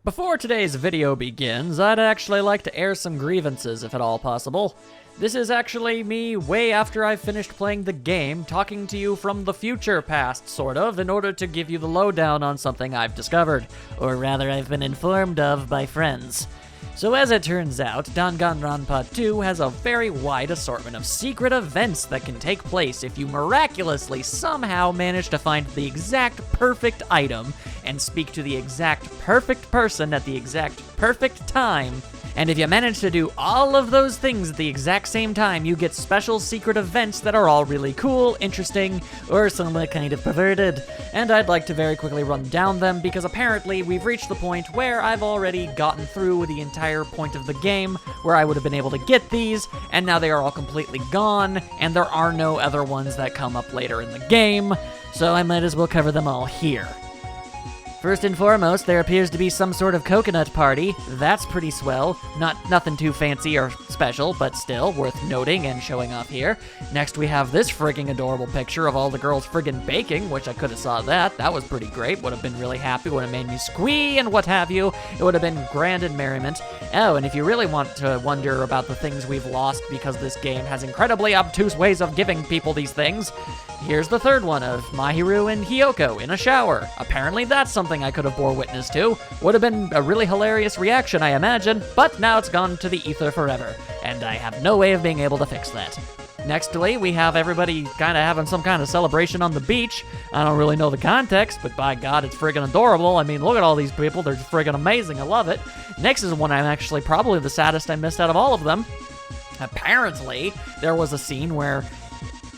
Before today's video begins, I'd actually like to air some grievances if at all possible. This is actually me way after I've finished playing the game, talking to you from the future past, sort of, in order to give you the lowdown on something I've discovered, or rather I've been informed of by friends. So as it turns out, Danganronpa 2 has a very wide assortment of secret events that can take place if you miraculously somehow manage to find the exact perfect item and speak to the exact perfect person at the exact perfect time. And if you manage to do all of those things at the exact same time, you get special secret events that are all really cool, interesting, or somewhat kind of perverted. And I'd like to very quickly run down them because apparently we've reached the point where I've already gotten through the entire point of the game where I would have been able to get these, and now they are all completely gone, and there are no other ones that come up later in the game, so I might as well cover them all here. First and foremost, there appears to be some sort of coconut party. That's pretty swell. Nothing too fancy or special, but still worth noting and showing off here. Next, we have this friggin' adorable picture of all the girls friggin' baking, which I could have saw that. That was pretty great. Would have been really happy. Would have made me squee and what have you. It would have been grand and merriment. Oh, and if you really want to wonder about the things we've lost because this game has incredibly obtuse ways of giving people these things, here's the third one of Mahiru and Hiyoko in a shower. Apparently that's something I could have bore witness to. Would have been a really hilarious reaction, I imagine, but now it's gone to the ether forever, and I have no way of being able to fix that. Nextly, we have everybody kind of having some kind of celebration on the beach. I don't really know the context, but by God, it's friggin' adorable. I mean, look at all these people. They're friggin' amazing. I love it. Next is one I'm actually probably the saddest I missed out of all of them. Apparently, there was a scene where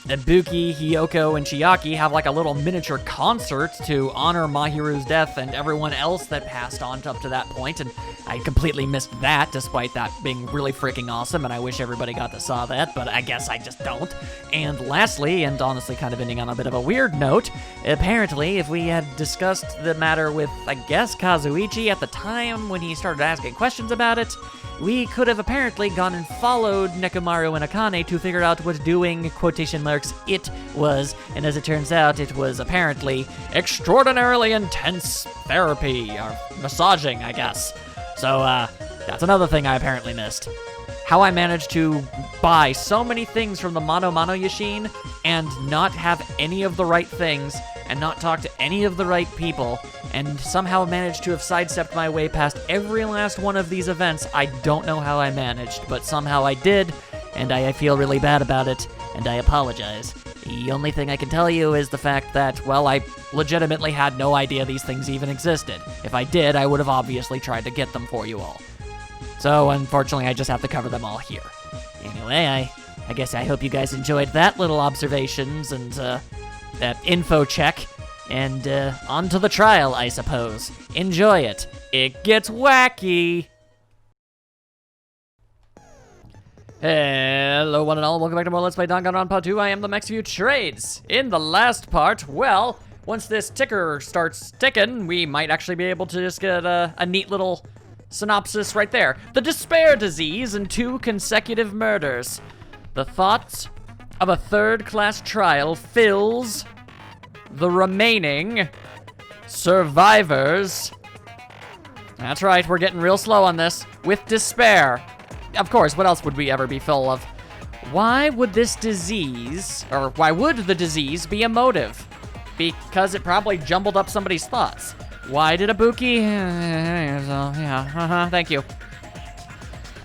Ibuki, Hiyoko, and Chiaki have like a little miniature concert to honor Mahiru's death and everyone else that passed on up to that point, and I completely missed that, despite that being really freaking awesome, and I wish everybody got to saw that, but I guess I just don't. And lastly, and honestly kind of ending on a bit of a weird note, apparently if we had discussed the matter with, I guess, Kazuichi at the time when he started asking questions about it, we could have apparently gone and followed Nekomaru and Akane to figure out what doing, quotation marks, it was, and as it turns out, it was apparently extraordinarily intense therapy, or massaging, I guess. So, that's another thing I apparently missed. How I managed to buy so many things from the Mono Yashin and not have any of the right things and not talk to any of the right people and somehow managed to have sidestepped my way past every last one of these events. I don't know how I managed, but somehow I did, and I feel really bad about it, and I apologize. The only thing I can tell you is the fact that, well, I legitimately had no idea these things even existed. If I did, I would have obviously tried to get them for you all. So, unfortunately, I just have to cover them all here. Anyway, I guess I hope you guys enjoyed that little observations and, that info check. And, on to the trial, I suppose. Enjoy it. It gets wacky! Hello, one and all. Welcome back to more Let's Play Danganronpa 2. I am the Maxview Trades. In the last part, well, once this ticker starts ticking, we might actually be able to just get a neat little synopsis right there. The despair disease and 2 consecutive murders. The thought of a third-class trial fills the remaining survivors. That's right, we're getting real slow on this. With despair. Of course, what else would we ever be full of? Why would this disease, or why would the disease be a motive? Because it probably jumbled up somebody's thoughts. Why did Ibuki? Thank you.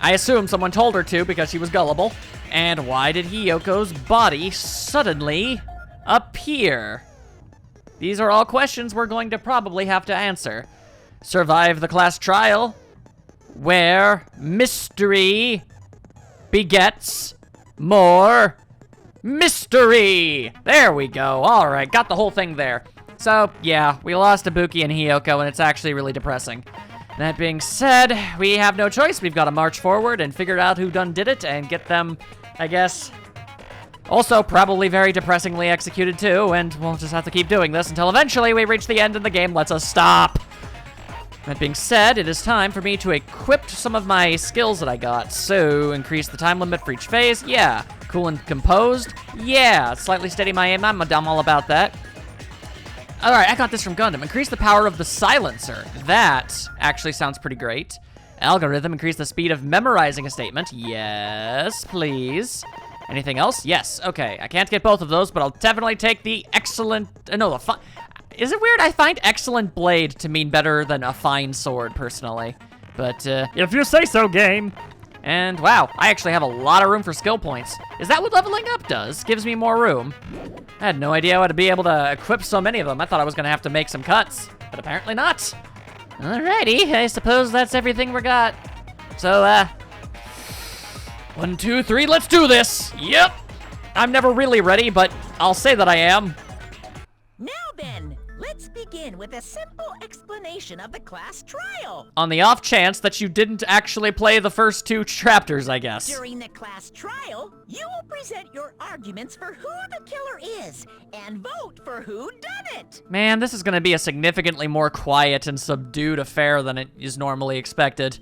I assume someone told her to because she was gullible. And why did Hiyoko's body suddenly appear? These are all questions we're going to probably have to answer. Survive the class trial, where mystery begets more mystery. There we go. All right, got the whole thing there. So, yeah, we lost Ibuki and Hiyoko, and it's actually really depressing. That being said, we have no choice. We've got to march forward and figure out who done did it and get them, I guess, also probably very depressingly executed too, and we'll just have to keep doing this until eventually we reach the end and the game lets us stop. That being said, it is time for me to equip some of my skills that I got. So, increase the time limit for each phase, yeah. Cool and composed, yeah. Slightly steady my aim, I'm all about that. All right, I got this from Gundam. Increase the power of the silencer. That actually sounds pretty great. Algorithm, increase the speed of memorizing a statement. Yes, please. Anything else? Yes, okay. I can't get both of those, but I'll definitely take the excellent, is it weird? I find excellent blade to mean better than a fine sword, personally. But, if you say so, game. And, wow, I actually have a lot of room for skill points. Is that what leveling up does? Gives me more room. I had no idea how to be able to equip so many of them. I thought I was gonna have to make some cuts, but apparently not. Alrighty, I suppose that's everything we got. So, 1, 2, 3, let's do this. Yep. I'm never really ready, but I'll say that I am. Now then, let's begin with a simple explanation of the class trial. On the off chance that you didn't actually play the first 2 chapters, I guess. During the class trial, you will present your arguments for who the killer is and vote for who done it. Man, this is gonna be a significantly more quiet and subdued affair than it is normally expected.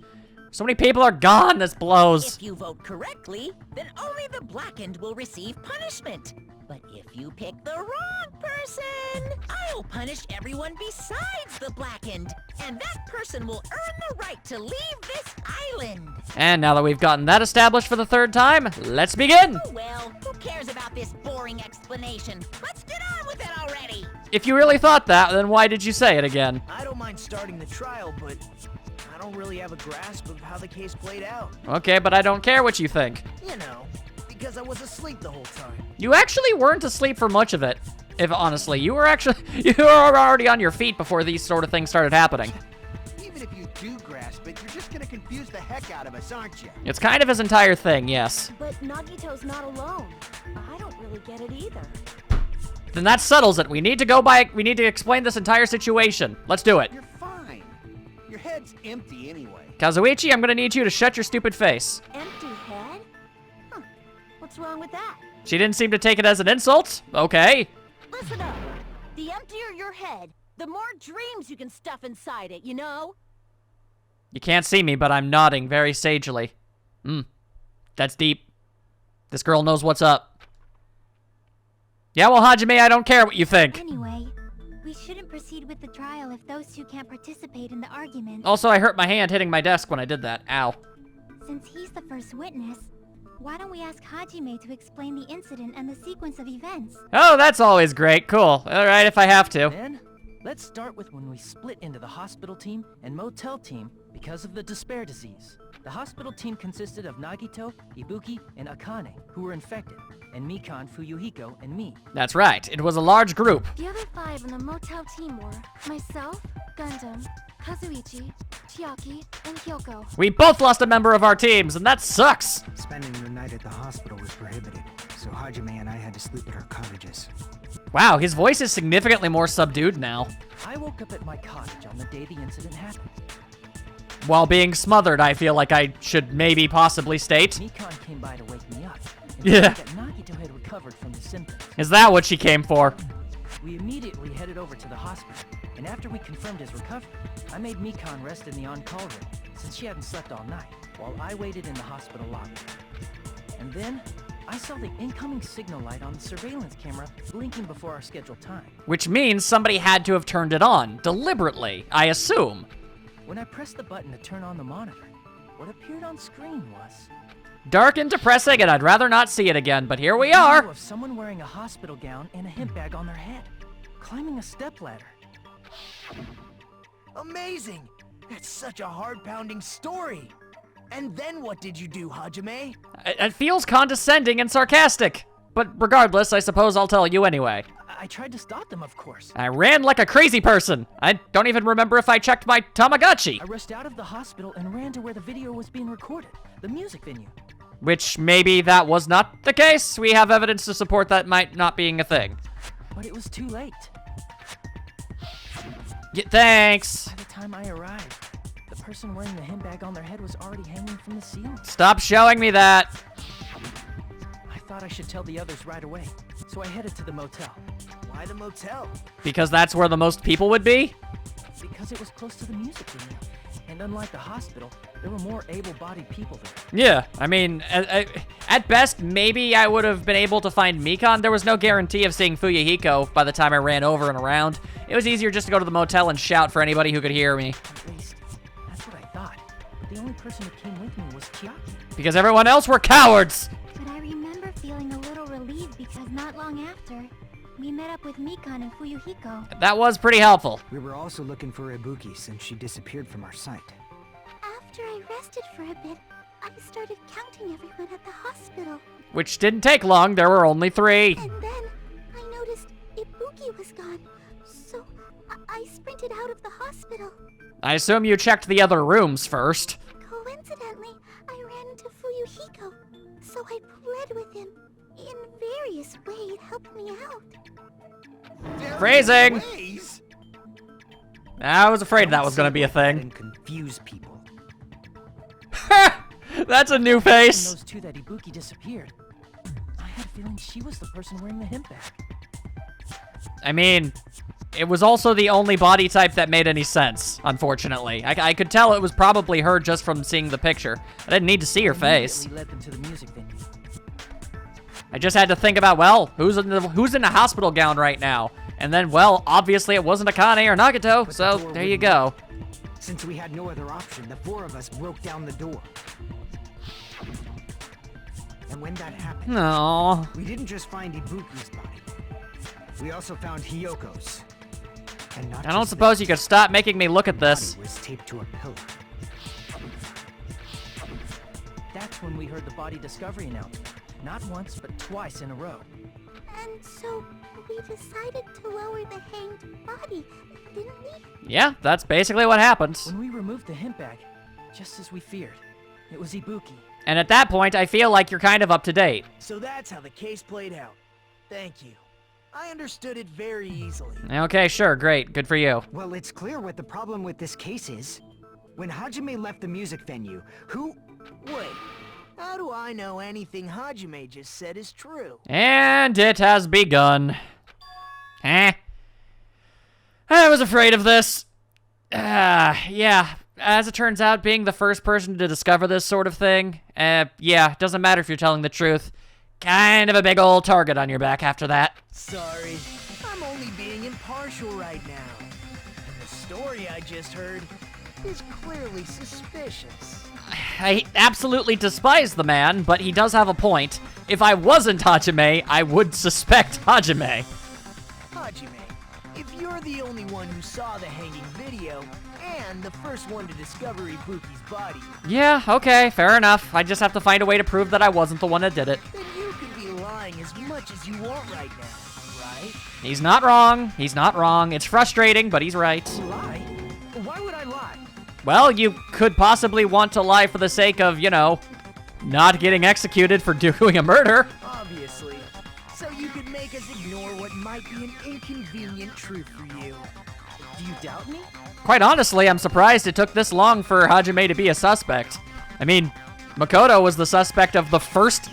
So many people are gone, this blows. If you vote correctly, then only the blackened will receive punishment. But if you pick the wrong person, I'll punish everyone besides the blackened, and that person will earn the right to leave this island. And now that we've gotten that established for the 3rd time, let's begin. Oh well, who cares about this boring explanation? Let's get on with it already. If you really thought that, then why did you say it again? I don't mind starting the trial, but I don't really have a grasp of how the case played out. Okay, but I don't care what you think. You know, because I was asleep the whole time. You actually weren't asleep for much of it. If honestly, you were already on your feet before these sort of things started happening. Even if you do grasp it, you're just gonna confuse the heck out of us, aren't you? It's kind of his entire thing, yes. But Nagito's not alone. I don't really get it either. Then that settles it. We need to explain this entire situation. Let's do it. You're fine. Your head's empty anyway. Kazuichi, I'm gonna need you to shut your stupid face. Empty head? Huh. What's wrong with that? She didn't seem to take it as an insult. Okay. Listen up. The emptier your head, the more dreams you can stuff inside it, you know? You can't see me, but I'm nodding very sagely. That's deep. This girl knows what's up. Yeah, well, Hajime, I don't care what you think. Anyway, we shouldn't proceed with the trial if those 2 can't participate in the argument. Also, I hurt my hand hitting my desk when I did that. Ow. Since he's the first witness, why don't we ask Hajime to explain the incident and the sequence of events? Oh, that's always great. Cool. All right, if I have to. Then, let's start with when we split into the hospital team and motel team because of the despair disease. The hospital team consisted of Nagito, Ibuki, and Akane, who were infected, and Mikan, Fuyuhiko, and me. That's right. It was a large group. The other 5 in the motel team were myself, Gundam, Kazuichi, Chiaki, and Kyoko. We both lost a member of our teams, and that sucks. Spending the night at the hospital was prohibited, so Hajime and I had to sleep at our cottages. Wow, his voice is significantly more subdued now. I woke up at my cottage on the day the incident happened. While being smothered, I feel like I should maybe possibly state. Mikan came by to wake me up and Yeah. told me that Nagito had recovered from the symptoms. Is that what she came for? We immediately headed over to the hospital, and after we confirmed his recovery, I made Mikan rest in the on-call room, since she hadn't slept all night, while I waited in the hospital lobby. And then, I saw the incoming signal light on the surveillance camera blinking before our scheduled time. Which means somebody had to have turned it on, deliberately, I assume. When I pressed the button to turn on the monitor, what appeared on screen was... Dark and depressing, and I'd rather not see it again, but here we a are. video of someone wearing a hospital gown and a hemp bag on their head, climbing a stepladder. Amazing! That's such a heart-pounding story. And then what did you do, Hajime? It feels condescending and sarcastic. But regardless, I suppose I'll tell you anyway. I tried to stop them, of course. I ran like a crazy person. I don't even remember if I checked my Tamagotchi. I rushed out of the hospital and ran to where the video was being recorded, the music venue. Which maybe that was not the case. We have evidence to support that might not being a thing. But it was too late. Thanks. By the time I arrived, the person wearing the hemp bag on their head was already hanging from the ceiling. Stop showing me that. I thought I should tell the others right away, so I headed to the motel. Why the motel? Because that's where the most people would be? Because it was close to the music venue, And unlike the hospital, there were more able-bodied people there. Yeah, I mean, at best, maybe I would have been able to find Mikan. There was no guarantee of seeing Fuyuhiko by the time I ran over and around. It was easier just to go to the motel and shout for anybody who could hear me. At least, that's what I thought. The only person who came with me was Chiaki. Because everyone else were cowards! But I remember feeling a little relieved because not long after, we met up with Mikan and Fuyuhiko. That was pretty helpful. We were also looking for Ibuki since she disappeared from our sight. After I rested for a bit, I started counting everyone at the hospital. Which didn't take long, there were only 3. And then I noticed Ibuki was gone. So I sprinted out of the hospital. I assume you checked the other rooms first. Coincidentally, I ran into Fuyuhiko. So I pled with him. In various ways, it helped me out. Phrasing! Ways? I was afraid that was gonna be a thing. And confuse people. That's a new And face. those 2 that Ibuki disappeared. I had a feeling she was the person wearing the hemp bag. I mean, it was also the only body type that made any sense, unfortunately. I could tell it was probably her just from seeing the picture. I didn't need to see her face. Immediately led them to the music venue. I just had to think about, well, who's in a hospital gown right now? And then, well, obviously it wasn't Akane or Nagato, so there you go. Since we had no other option, the 4 of us broke down the door. And when that happened, No. we didn't just find Ibuki's body. We also found Hyoko's. And not I don't just suppose you that, could stop making me look at the this. body was taped to a pillar. That's when we heard the body discovery announcement. Not once, but twice in a row. And so we decided to lower the hanged body, didn't we? Yeah, that's basically what happened. When we removed the hemp bag, just as we feared, it was Ibuki. And at that point, I feel like you're kind of up to date. So that's how the case played out. Thank you. I understood it very easily. Okay, sure, great, good for you. Well, it's clear what the problem with this case is. When Hajime left the music venue, who... Wait, how do I know anything Hajime just said is true? And it has begun. I was afraid of this. Yeah, as it turns out, being the first person to discover this sort of thing, yeah, doesn't matter if you're telling the truth. Kind of a big old target on your back after that. Sorry, I'm only being impartial right now. And the story I just heard is clearly suspicious. I absolutely despise the man, but he does have a point. If I wasn't Hajime, I would suspect Hajime. Hajime, if you're the only one who saw the hanging video, and the first one to discover Ibuki's body, Yeah, okay, fair enough. I just have to find a way to prove that I wasn't the one that did it. then you can be lying as much as you want right now, right? He's not wrong. He's not wrong. It's frustrating, but he's right. Lie? Why would I lie? Well, you could possibly want to lie for the sake of, you know, not getting executed for doing a murder. Obviously. So you could make us ignore what might be an inconvenient truth for you. Do you doubt me? Quite honestly, I'm surprised it took this long for Hajime to be a suspect. I mean, Makoto was the suspect of the first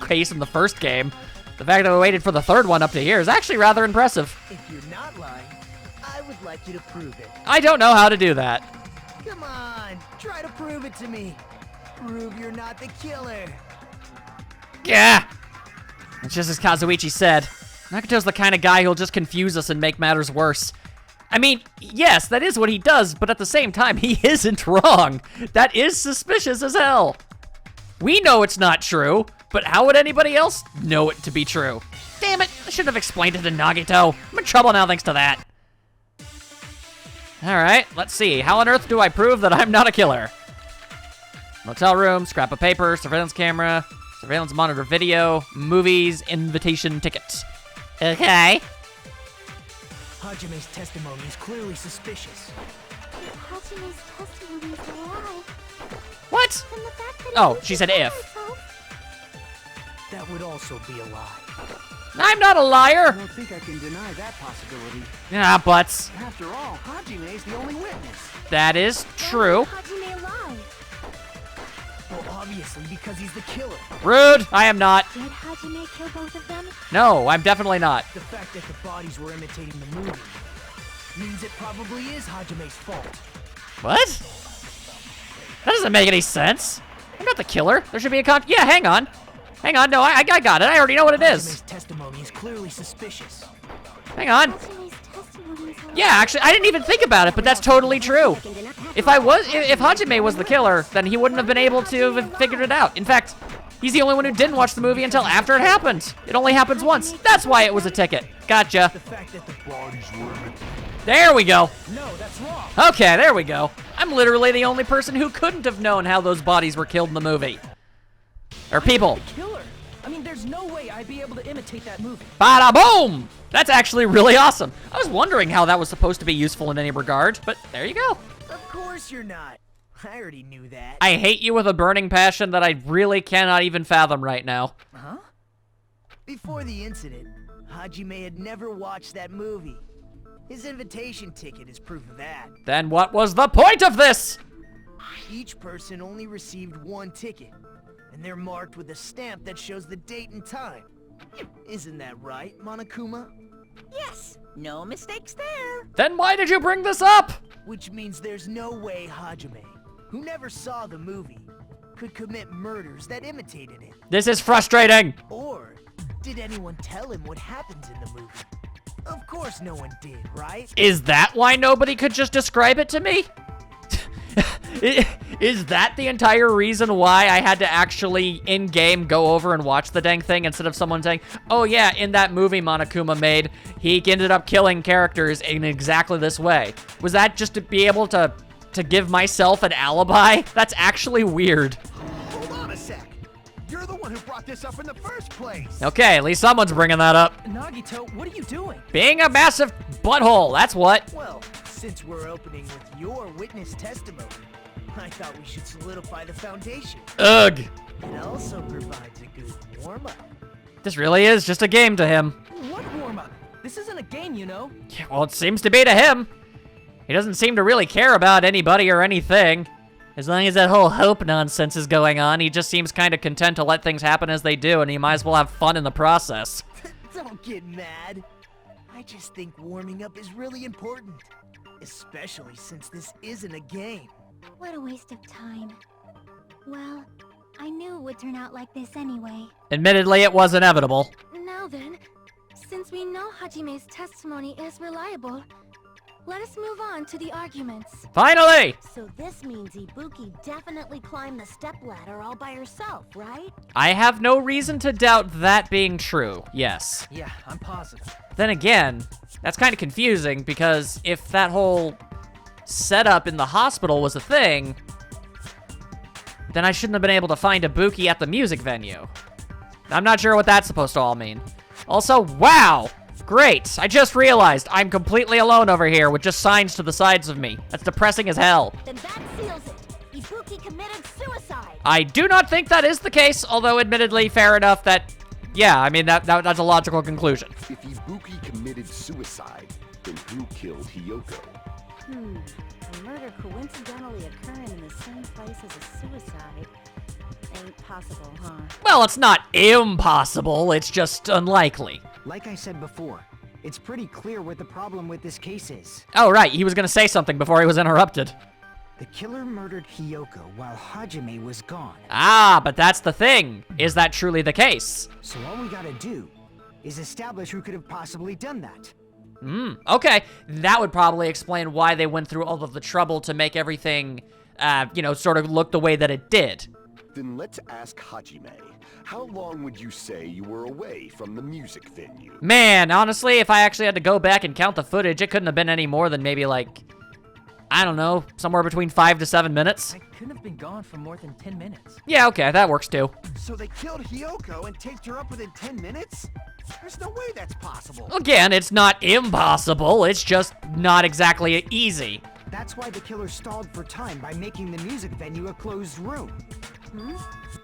case in the first game. The fact that we waited for the third one up to here is actually rather impressive. If you're not lying, I would like you to prove it. I don't know how to do that. Come on, try to prove it to me. Prove you're not the killer. Yeah. It's just as Kazuichi said. Nagato's the kind of guy who'll just confuse us and make matters worse. I mean, yes, that is what he does, but at the same time, he isn't wrong. That is suspicious as hell. We know it's not true, but how would anybody else know it to be true? Damn it, I should have explained it to Nagito. I'm in trouble now thanks to that. Alright, let's see. How on earth do I prove that I'm not a killer? Motel room, scrap of paper, surveillance camera, surveillance monitor video, movies, invitation ticket. Okay. Hajime's testimony is clearly suspicious. Hajime's testimony is a lie. What? And the fact that Oh, Ibuki she said killed if. That would also be a lie. I'm not a I liar. don't think I can deny that possibility. Ah, butts. After all, Hajime's the only witness. That is true. Hajime lied. Well, obviously, because he's the killer. Rude. I am not. Did Hajime kill both of them? No, I'm definitely not. The fact that the bodies were imitating the movie means it probably is Hajime's fault. What? That doesn't make any sense. I'm not the killer. There should be a yeah, hang on. Hang on, no, I got it. I already know what it is. Hajime's testimony is clearly suspicious. Hang on. Hajime's testimony is Yeah, actually, I didn't even think about it, but that's totally true. If Hajime was the killer, then he wouldn't have been able to have figured it out. In fact, he's the only one who didn't watch the movie until after it happened. It only happens once. That's why it was a ticket. Gotcha. The fact that the bodies were... There we go. No, that's wrong. Okay, there we go. I'm literally the only person who couldn't have known how those bodies were killed in the movie. Or people. The killer. I mean, there's no way I'd be able to imitate that movie. Bada boom! That's actually really awesome. I was wondering how that was supposed to be useful in any regard, but there you go. Of course you're not. I already knew that. I hate you with a burning passion that I really cannot even fathom right now. Huh? Before the incident, Hajime had never watched that movie. His invitation ticket is proof of that. Then what was the point of this? Each person only received one ticket, and they're marked with a stamp that shows the date and time. Isn't that right, Monokuma? Yes, no mistakes there. Then why did you bring this up? Which means there's no way Hajime, who never saw the movie, could commit murders that imitated it. This is frustrating. Or did anyone tell him what happens in the movie? Of course no one did, right? Is that why nobody could just describe it to me? Is that the entire reason why I had to actually, in-game, go over and watch the dang thing instead of someone saying, oh yeah, in that movie Monokuma made, he ended up killing characters in exactly this way? Was that just to be able to give myself an alibi? That's actually weird. Hold on a sec. You're the one who brought this up in the first place. Okay, at least someone's bringing that up. Nagito, what are you doing? Being a massive butthole, that's what. Well, since we're opening with your witness testimony, I thought we should solidify the foundation. Ugh. It also provides a good warm-up. This really is just a game to him. What warm-up? This isn't a game, you know. Yeah, well, it seems to be to him. He doesn't seem to really care about anybody or anything. As long as that whole hope nonsense is going on, he just seems kind of content to let things happen as they do, and he might as well have fun in the process. Don't get mad. I just think warming up is really important. Especially since this isn't a game. What a waste of time. Well, I knew it would turn out like this anyway. Admittedly, it was inevitable. Now then, since we know Hajime's testimony is reliable, let us move on to the arguments. Finally! So this means Ibuki definitely climbed the stepladder all by herself, right? I have no reason to doubt that being true, yes. Yeah, I'm positive. Then again, that's kind of confusing because if that whole setup in the hospital was a thing, then I shouldn't have been able to find Ibuki at the music venue. I'm not sure what that's supposed to all mean. Also, wow! Great, I just realized I'm completely alone over here with just signs to the sides of me. That's depressing as hell. Then that seals it. Ibuki committed suicide. I do not think that is the case, although admittedly fair enough that, yeah, I mean, that's a logical conclusion. If Ibuki committed suicide, then who killed Hiyoko? A murder coincidentally occurring in the same place as a suicide ain't possible, huh? Well, it's not impossible, it's just unlikely. Like I said before, it's pretty clear what the problem with this case is. Oh, right, he was gonna say something before he was interrupted. The killer murdered Hiyoko while Hajime was gone. Ah, but that's the thing. Is that truly the case? So all we gotta do is establish who could have possibly done that. Okay. That would probably explain why they went through all of the trouble to make everything, sort of look the way that it did. Then let's ask Hajime. How long would you say you were away from the music venue? Man, honestly, if I actually had to go back and count the footage, it couldn't have been any more than maybe like, I don't know, somewhere between 5 to 7 minutes. I couldn't have been gone for more than 10 minutes. Yeah, okay, that works too. So they killed Hiyoko and taped her up within 10 minutes? There's no way that's possible. Again, it's not impossible, it's just not exactly easy. That's why the killer stalled for time by making the music venue a closed room.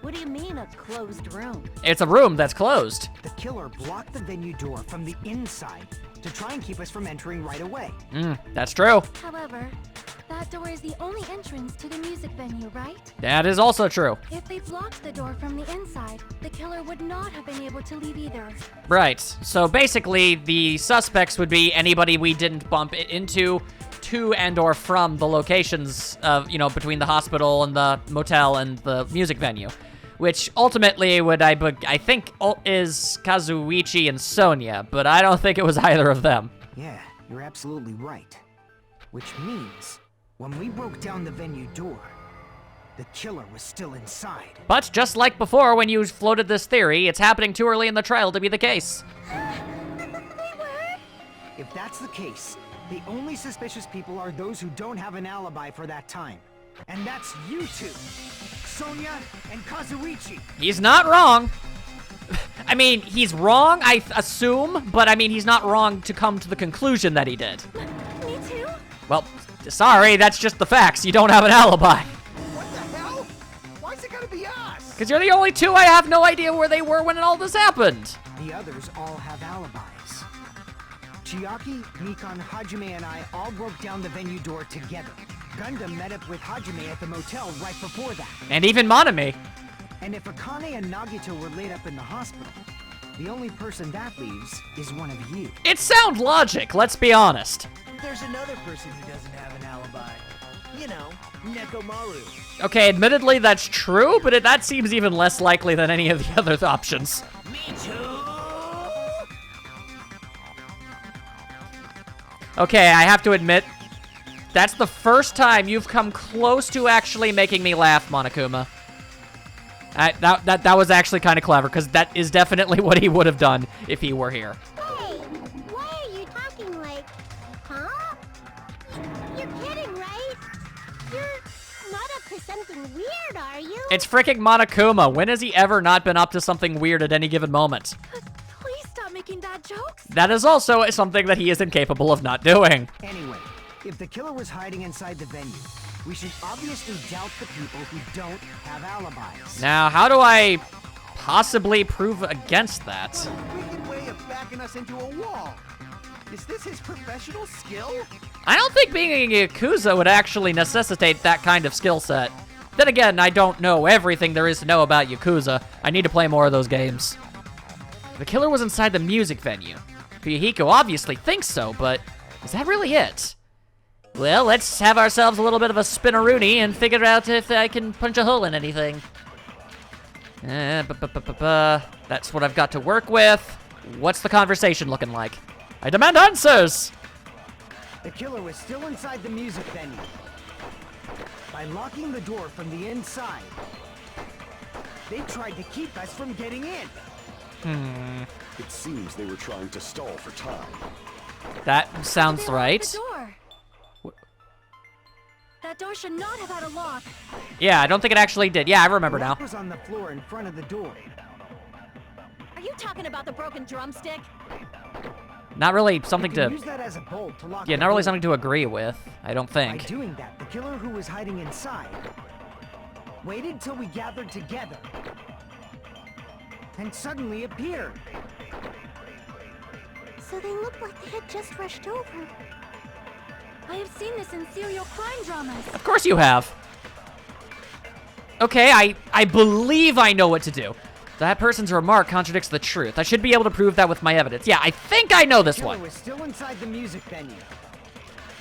What do you mean, a closed room? It's a room that's closed. The killer blocked the venue door from the inside to try and keep us from entering right away. That's true. However, that door is the only entrance to the music venue, right? That is also true. If they blocked the door from the inside, the killer would not have been able to leave either. Right, so basically the suspects would be anybody we didn't bump into to and or from the locations of, you know, between the hospital and the motel and the music venue. Which ultimately would, I think, is Kazuichi and Sonia, but I don't think it was either of them. Yeah, you're absolutely right. Which means, when we broke down the venue door, the killer was still inside. But just like before when you floated this theory, it's happening too early in the trial to be the case. If that's the case, the only suspicious people are those who don't have an alibi for that time. And that's you two, Sonia and Kazuichi. He's not wrong. I mean, he's wrong, I assume, but I mean, he's not wrong to come to the conclusion that he did. Me too? Well, sorry, that's just the facts. You don't have an alibi. What the hell? Why is it gotta be us? Because you're the only two. I have no idea where they were when all this happened. The others all have alibis. Chiaki, Mikan, Hajime, and I all broke down the venue door together. Gundam met up with Hajime at the motel right before that. And even Monami. And if Akane and Nagito were laid up in the hospital, the only person that leaves is one of you. It's sound logic, let's be honest. There's another person who doesn't have an alibi. You know, Nekomaru. Okay, admittedly that's true, but that seems even less likely than any of the other options. Me too. Okay, I have to admit, that's the first time you've come close to actually making me laugh, Monokuma. That was actually kind of clever, because that is definitely what he would have done if he were here. Hey, why are you talking like, huh? You're kidding, right? You're not up to something weird, are you? It's freaking Monokuma. When has he ever not been up to something weird at any given moment? Please stop making bad jokes. That is also something that he is incapable of not doing. Anyway, if the killer was hiding inside the venue, we should obviously doubt the people who don't have alibis. Now, how do I possibly prove against that? What a wicked way of backing us into a wall. Is this his professional skill? I don't think being a Yakuza would actually necessitate that kind of skill set. Then again, I don't know everything there is to know about Yakuza. I need to play more of those games. The killer was inside the music venue. Fuyuhiko obviously thinks so, but is that really it? Well, let's have ourselves a little bit of a spinneroonie and figure out if I can punch a hole in anything. That's what I've got to work with. What's the conversation looking like? I demand answers! The killer was still inside the music venue. By locking the door from the inside, they tried to keep us from getting in. It seems they were trying to stall for time. That sounds right. The door. That door should not have had a lock. Yeah, I don't think it actually did. Yeah, I remember The now. lock was on the floor in front of the door. Are you talking about the broken drumstick? Not really something You can to... use that as a bolt to lock Yeah, the not really door. something to agree with, I don't By think. doing that, the killer who was hiding inside waited till we gathered together and suddenly appeared. So they looked like they had just rushed over. I have seen this in serial crime dramas. Of course you have. Okay, I believe I know what to do. That person's remark contradicts the truth. I should be able to prove that with my evidence. Yeah, I think I know this The killer one. was still inside the music venue.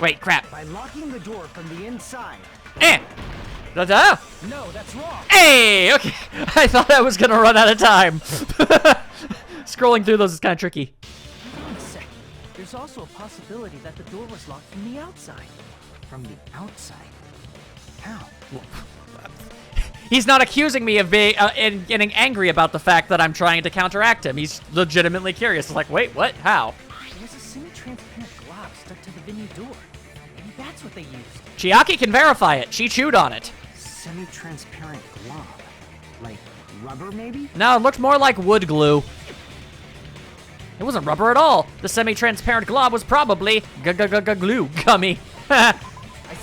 Wait, crap. By locking the door from the inside. Da-da. No, that's wrong. Hey, okay. I thought I was gonna run out of time. Scrolling through those is kind of tricky. Wait a second. There's also a possibility that the door was locked from the outside. From the outside? How? He's not accusing me of being getting angry about the fact that I'm trying to counteract him. He's legitimately curious. It's like, wait, what? How? There was a semi-transparent glove stuck to the venue door. Maybe that's what they used. Chiaki can verify it. She chewed on it. Semi-transparent glove. Like rubber, maybe? No, it looked more like wood glue. It wasn't rubber at all. The semi-transparent glob was probably glue gummy. I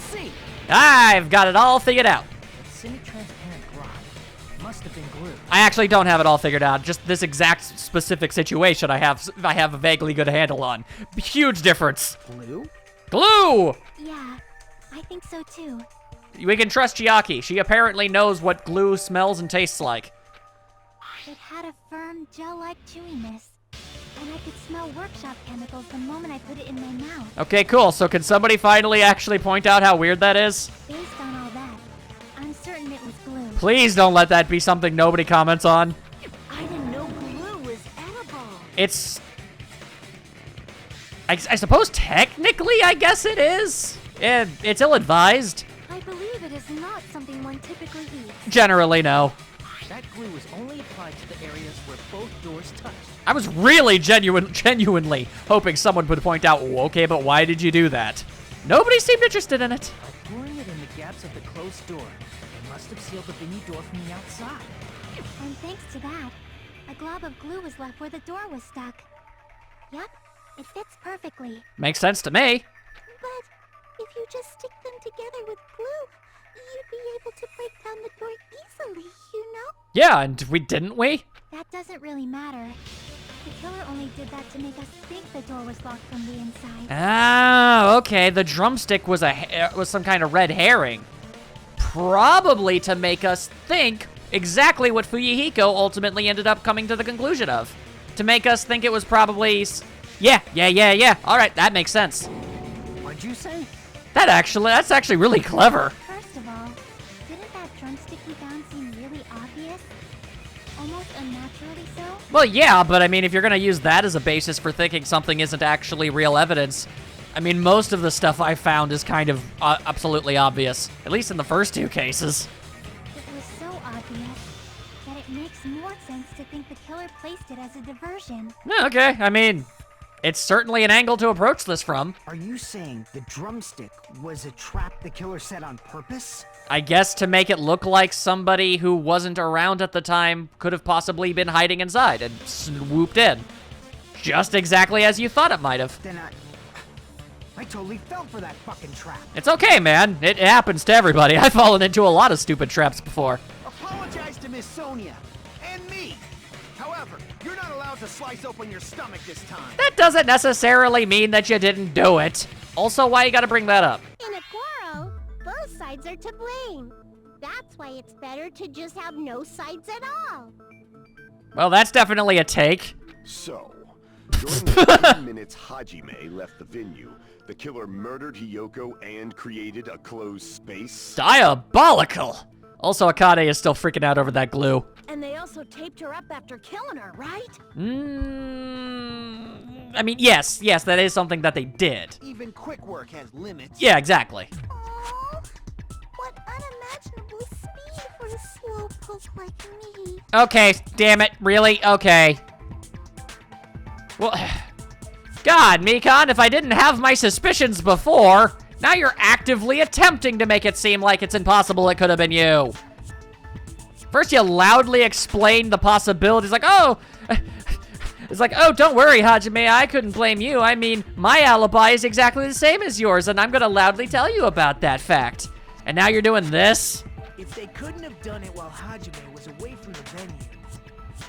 see. I've got it all figured out. The semi-transparent glove must have been glue. I actually don't have it all figured out. Just this exact specific situation I have a vaguely good handle on. Huge difference. Glue? Glue! Yeah, I think so too. We can trust Chiaki. She apparently knows what glue smells and tastes like. It had a firm, gel-like chewiness. and I could smell workshop chemicals the moment I put it in my mouth. Okay, cool. So can somebody finally actually point out how weird that is? Based on all that, I'm certain it was glue. Please don't let that be something nobody comments on. I didn't know glue was edible. It's... I suppose technically, I guess it is. It's ill-advised. I believe it is not something one typically eats. Generally, no. That glue was only applied to the areas where both doors touched. I was really genuinely hoping someone would point out, okay, but why did you do that? Nobody seemed interested in it. By pouring it in the gaps of the closed door, they must have sealed the venue door from the outside. And thanks to that, a glob of glue was left where the door was stuck. Yep, it fits perfectly. Makes sense to me. But if you just stick them together with glue, you'd be able to break down the door easily, you know? Yeah, and didn't we? That doesn't really matter. The killer only did that to make us think the door was locked from the inside. Ah, okay. The drumstick was was some kind of red herring. Probably to make us think exactly what Fuyuhiko ultimately ended up coming to the conclusion of. To make us think it was probably... Yeah. All right, that makes sense. What'd you say? That's actually really clever. First of all, didn't that drumstick we found seem really obvious? Almost unnaturally so? Well, yeah, but I mean, if you're gonna use that as a basis for thinking something isn't actually real evidence, I mean, most of the stuff I found is kind of absolutely obvious. At least in the first two cases. It was so obvious that it makes more sense to think the killer placed it as a diversion. Yeah, okay, I mean, it's certainly an angle to approach this from. Are you saying the drumstick was a trap the killer set on purpose? I guess to make it look like somebody who wasn't around at the time could have possibly been hiding inside and swooped in. Just exactly as you thought it might have. Then I totally fell for that fucking trap. It's okay, man. It happens to everybody. I've fallen into a lot of stupid traps before. Apologize to Miss Sonia and me. However, you're not allowed to slice open your stomach this time. That doesn't necessarily mean that you didn't do it. Also, why you gotta bring that up? In a quarrel, both sides are to blame. That's why it's better to just have no sides at all. Well, that's definitely a take. So, during the 10 minutes Hajime left the venue, the killer murdered Hiyoko and created a closed space? Diabolical! Also, Akane is still freaking out over that glue. And they also taped her up after killing her, right? I mean, yes, that is something that they did. Even quick work has limits. Yeah, exactly. Oh, what unimaginable speed for a slowpoke like me. Okay, damn it, really? Okay. Well, God, Mikan, if I didn't have my suspicions before, now you're actively attempting to make it seem like it's impossible it could have been you. First, you loudly explained the possibilities, like, oh, it's like, oh, don't worry, Hajime, I couldn't blame you. I mean, my alibi is exactly the same as yours, and I'm gonna loudly tell you about that fact. And now you're doing this? If they couldn't have done it while Hajime was away from the venue,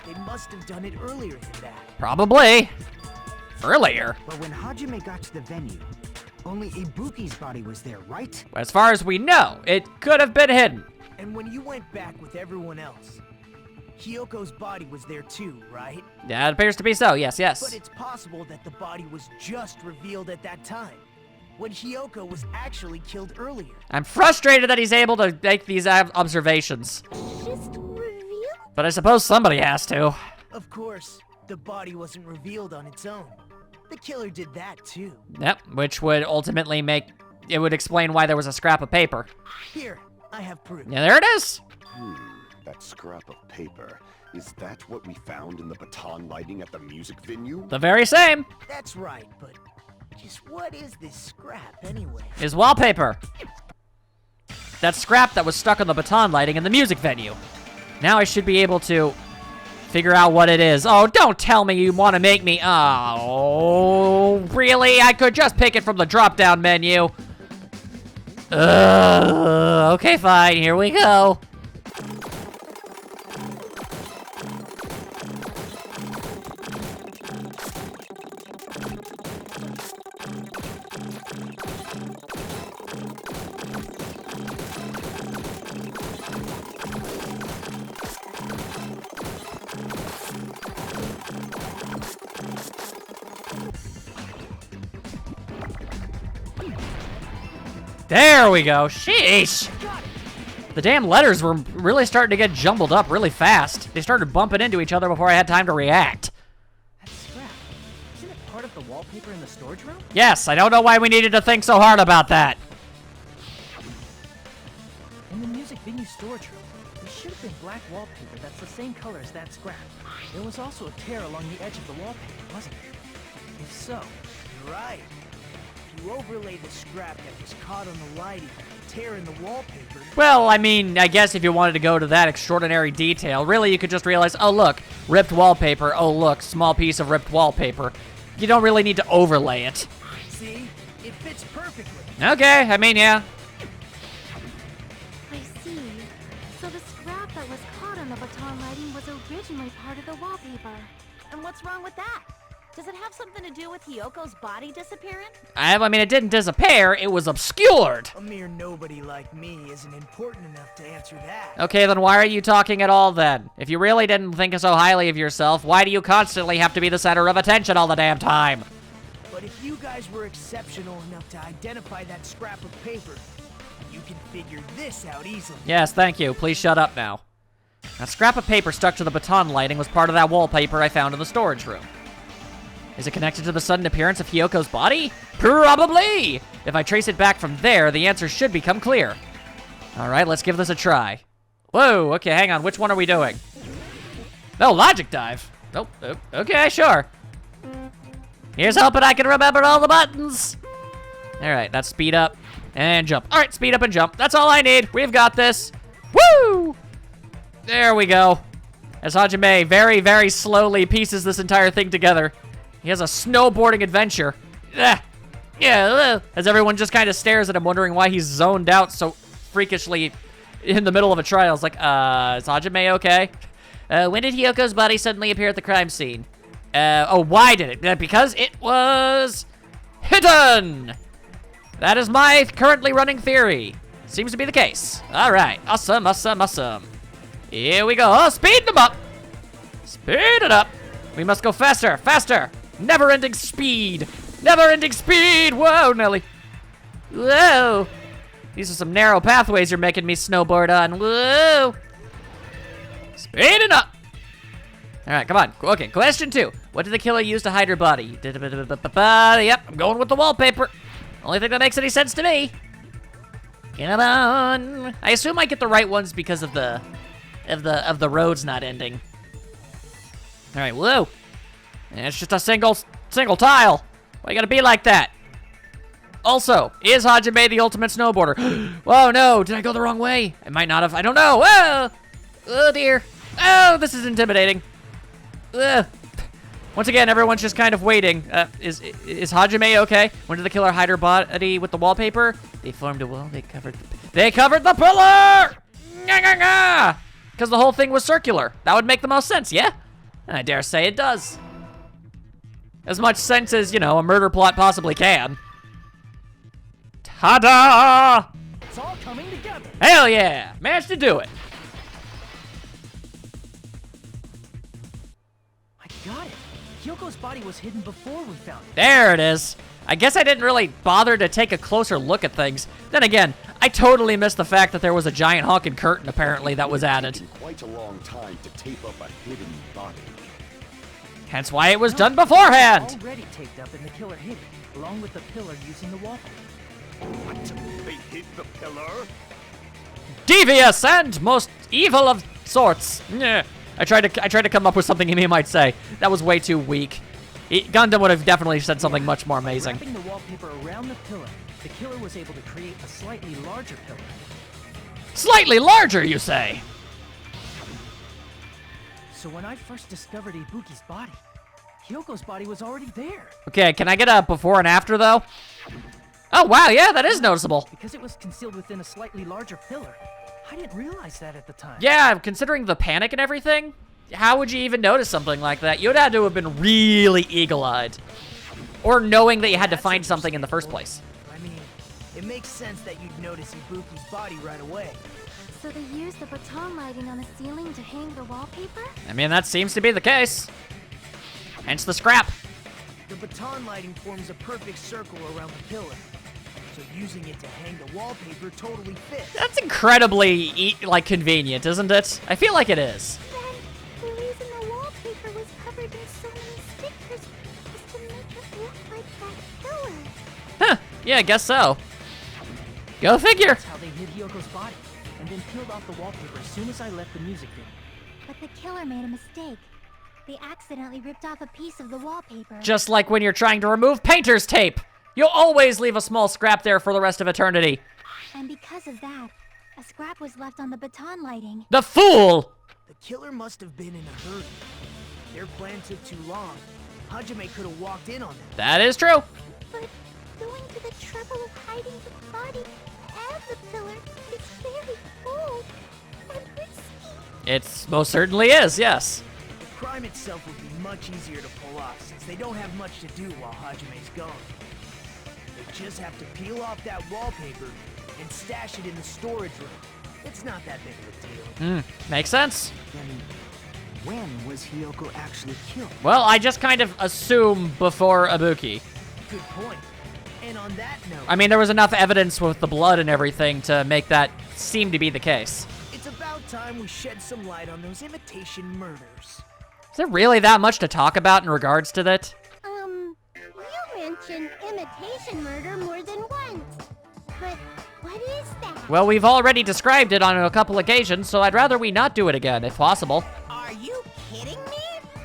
they must have done it earlier than that. Probably. Earlier. But when Hajime got to the venue, only Ibuki's body was there, right? As far as we know, it could have been hidden. And when you went back with everyone else, Hiyoko's body was there too, right? Yeah, it appears to be so, yes. But it's possible that the body was just revealed at that time, when Hiyoko was actually killed earlier. I'm frustrated that he's able to make these observations. Just revealed? But I suppose somebody has to. Of course, the body wasn't revealed on its own. The killer did that too. Yep, which would ultimately it would explain why there was a scrap of paper. Here, I have proof. Yeah, there it is. That scrap of paper. Is that what we found in the baton lighting at the music venue? The very same. That's right, but just what is this scrap anyway? Is wallpaper. That scrap that was stuck on the baton lighting in the music venue. Now I should be able to figure out what it is. Oh, don't tell me you want to make me... Oh, really? I could just pick it from the drop-down menu. Okay, fine. Here we go. There we go. Sheesh. The damn letters were really starting to get jumbled up really fast. They started bumping into each other before I had time to react. That's scrap. Isn't it part of the wallpaper in the storage room? Yes, I don't know why we needed to think so hard about that. In the music venue storage room, there should have been black wallpaper that's the same color as that scrap. There was also a tear along the edge of the wallpaper, wasn't there? If so, You're right. If you overlay the scrap that was caught on the lighting, tear in the wallpaper. Well, I mean, I guess if you wanted to go to that extraordinary detail, really you could just realize, oh look, ripped wallpaper, oh look, small piece of ripped wallpaper. You don't really need to overlay it. See? It fits perfectly. Okay, I mean, yeah. I see. So the scrap that was caught on the baton lighting was originally part of the wallpaper. And what's wrong with that? Does it have something to do with Hiyoko's body disappearing? I mean, it didn't disappear, it was obscured. A mere nobody like me isn't important enough to answer that. Okay, then why are you talking at all then? If you really didn't think so highly of yourself, why do you constantly have to be the center of attention all the damn time? But if you guys were exceptional enough to identify that scrap of paper, you can figure this out easily. Yes, thank you. Please shut up now. That scrap of paper stuck to the baton lighting was part of that wallpaper I found in the storage room. Is it connected to the sudden appearance of Hiyoko's body? Probably! If I trace it back from there, the answer should become clear. Alright, let's give this a try. Whoa, okay, hang on. Which one are we doing? No, logic dive. Oh, okay, sure. Here's hoping I can remember all the buttons. Alright, that's speed up and jump. Alright, speed up and jump. That's all I need. We've got this. Woo! There we go. As Hajime very, very slowly pieces this entire thing together. He has a snowboarding adventure. As everyone just kind of stares at him, wondering why he's zoned out so freakishly in the middle of a trial. It's like, is Hajime okay? When did Hiyoko's body suddenly appear at the crime scene? Why did it? Because it was hidden! That is my currently running theory. Seems to be the case. All right, awesome, awesome, awesome. Here we go, speed them up. Speed it up. We must go faster, faster. Never-ending speed. Never-ending speed. Whoa, Nelly. Whoa. These are some narrow pathways you're making me snowboard on. Whoa. Speed it up. All right, come on. Okay, question 2. What did the killer use to hide her body? Yep, I'm going with the wallpaper. Only thing that makes any sense to me. Come on. I assume I get the right ones because of the roads not ending. All right, whoa. And it's just a single tile. Why you gotta be like that? Also, is Hajime the ultimate snowboarder? Oh no, did I go the wrong way? I might not have, I don't know. Whoa! Oh dear. Oh, this is intimidating. Ugh. Once again, everyone's just kind of waiting. Is Hajime okay? When did the killer hide her body with the wallpaper? They formed a wall, they covered the pillar! Because the whole thing was circular. That would make the most sense, yeah? And I dare say it does. As much sense as, you know, a murder plot possibly can. Ta-da! It's all coming together. Hell yeah! Managed to do it. I got it. Hyoko's body was hidden before we found it. There it is. I guess I didn't really bother to take a closer look at things. Then again, I totally missed the fact that there was a giant honking curtain, apparently, that was added. Taken quite a long time to tape up a hidden body. Hence why it was done beforehand. Already taped up and the killer hid it, along with the pillar using the wallpaper. What? They hid the pillar? Devious and most evil of sorts. Yeah. I tried to come up with something he might say. That was way too weak. Gundam would have definitely said something much more amazing. Wrapping the wallpaper around the pillar, the killer was able to create a slightly larger pillar. Slightly larger, you say? So when I first discovered Ibuki's body, Hyoko's body was already there. Okay, can I get a before and after, though? Oh, wow, yeah, that is noticeable. Because it was concealed within a slightly larger pillar. I didn't realize that at the time. Yeah, considering the panic and everything, how would you even notice something like that? You'd have to have been really eagle-eyed. Or knowing that you had to find something in the first place. I mean, it makes sense that you'd notice Ibuki's body right away. So they used the baton lighting on the ceiling to hang the wallpaper? I mean, that seems to be the case. Hence the scrap. The baton lighting forms a perfect circle around the pillar. so using it to hang the wallpaper totally fits. That's incredibly, like, convenient, isn't it? I feel like it is. Then, the reason the wallpaper was covered in so many stickers was to make it look like that killer. Huh, yeah, I guess so. Go figure. That's how they hid Hyoko's body, and then peeled off the wallpaper as soon as I left the music video. But the killer made a mistake. They accidentally ripped off a piece of the wallpaper. Just like when you're trying to remove painter's tape. You'll always leave a small scrap there for the rest of eternity. And because of that, a scrap was left on the baton lighting. The fool! The killer must have been in a hurry. Their plan took too long. Hajime could have walked in on them. That is true. But going to the trouble of hiding the body and the pillar is very bold and risky. It most certainly is, yes. The crime itself would be much easier to pull off since they don't have much to do while Hajime's gone. They just have to peel off that wallpaper and stash it in the storage room. It's not that big of a deal. Makes sense. Then, when was Hiyoko actually killed? Well, I just kind of assume before Ibuki. Good point. And on that note, I mean, there was enough evidence with the blood and everything to make that seem to be the case. it's about time we shed some light on those imitation murders. Is there really that much to talk about in regards to that? You mentioned imitation murder more than once. But what is that? Well, we've already described it on a couple occasions, so I'd rather we not do it again, if possible. Are you kidding me?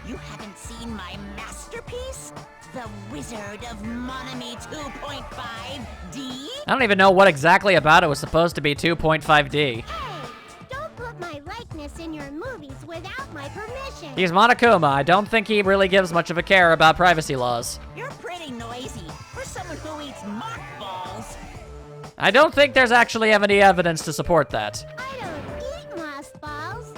You haven't seen my masterpiece? The Wizard of Monami 2.5D? I don't even know what exactly about it was supposed to be 2.5D. Hey, don't put my likeness in your movies without my permission. He's Monokuma. I don't think he really gives much of a care about privacy laws. You're pretty noisy for someone who eats mothballs. I don't think there's actually any evidence to support that. I don't eat moss balls.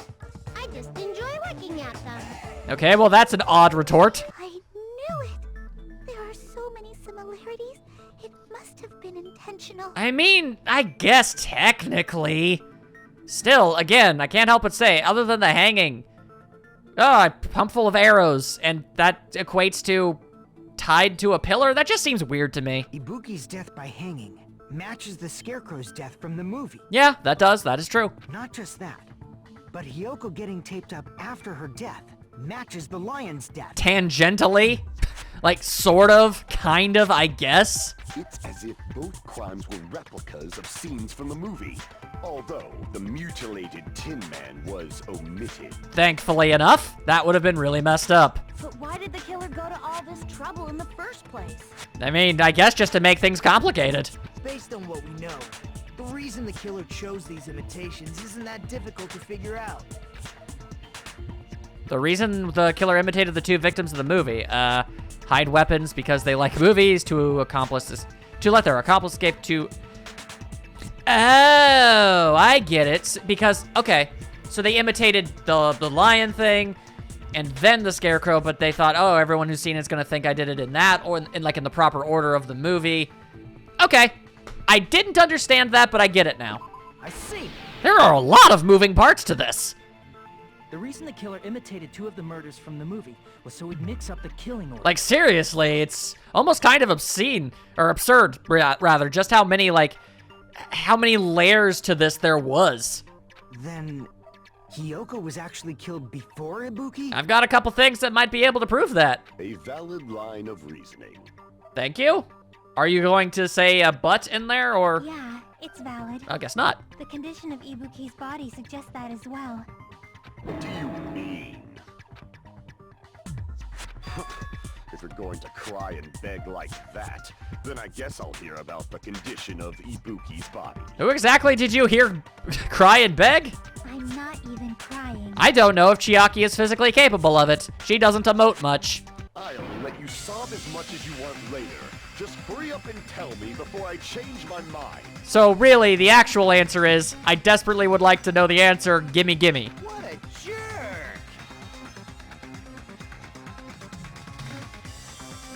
I just enjoy looking at them. Okay, well that's an odd retort. I knew it. There are so many similarities. It must have been intentional. I mean, I guess technically. Still, again, I can't help but say, other than the hanging, a pump full of arrows, and that equates to tied to a pillar? That just seems weird to me. Ibuki's death by hanging matches the Scarecrow's death from the movie. Yeah, that does. That is true. Not just that, but Hiyoko getting taped up after her death matches the lion's death. Tangentially? Like, sort of, kind of, I guess. It's as if both crimes were replicas of scenes from the movie, although the mutilated Tin Man was omitted. Thankfully enough, that would have been really messed up. But why did the killer go to all this trouble in the first place? I mean, I guess just to make things complicated. Based on what we know, the reason the killer chose these imitations isn't that difficult to figure out. The reason the killer imitated the two victims of the movie, hide weapons because they like movies, to let their accomplice escape to... Oh, I get it. Because, okay, so they imitated the lion thing, and then the Scarecrow, but they thought, oh, everyone who's seen it's gonna think I did it in that, or in the proper order of the movie. Okay, I didn't understand that, but I get it now. I see. There are a lot of moving parts to this. The reason the killer imitated two of the murders from the movie was so he'd mix up the killing order. Like, seriously, it's almost kind of obscene, or absurd, rather, just how many layers to this there was. Then Hiyoko was actually killed before Ibuki? I've got a couple things that might be able to prove that. A valid line of reasoning. Thank you. Are you going to say a but in there, or? Yeah, it's valid. I guess not. The condition of Ibuki's body suggests that as well. What do you mean? If you're going to cry and beg like that, then I guess I'll hear about the condition of Ibuki's body. Who exactly did you hear cry and beg? I'm not even crying. I don't know if Chiaki is physically capable of it. She doesn't emote much. I'll let you sob as much as you want later. Just hurry up and tell me before I change my mind. So really, the actual answer is, I desperately would like to know the answer, gimme gimme. What a jerk!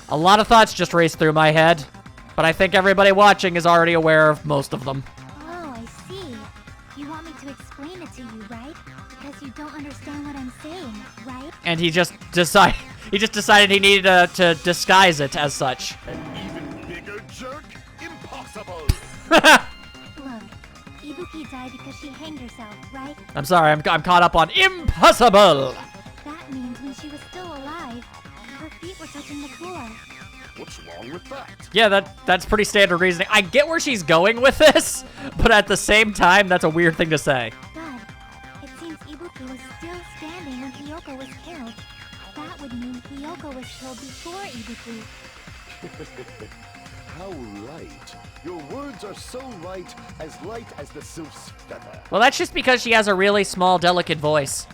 A lot of thoughts just raced through my head, but I think everybody watching is already aware of most of them. Oh, I see. You want me to explain it to you, right? Because you don't understand what I'm saying, right? And he just decided he needed to disguise it as such. An even bigger jerk? Impossible! Look, Ibuki died because she hanged herself, right? I'm sorry, I'm caught up on impossible. That means when she was still alive, her feet were touching the floor. What's wrong with that? Yeah, that's pretty standard reasoning. I get where she's going with this, but at the same time, that's a weird thing to say. But it seems Ibuki was still standing when Hiyoko was killed. That would mean Hiyoko was killed before Ibuki. How light. Your words are so light as the sylph's feather. Well, that's just because she has a really small, delicate voice.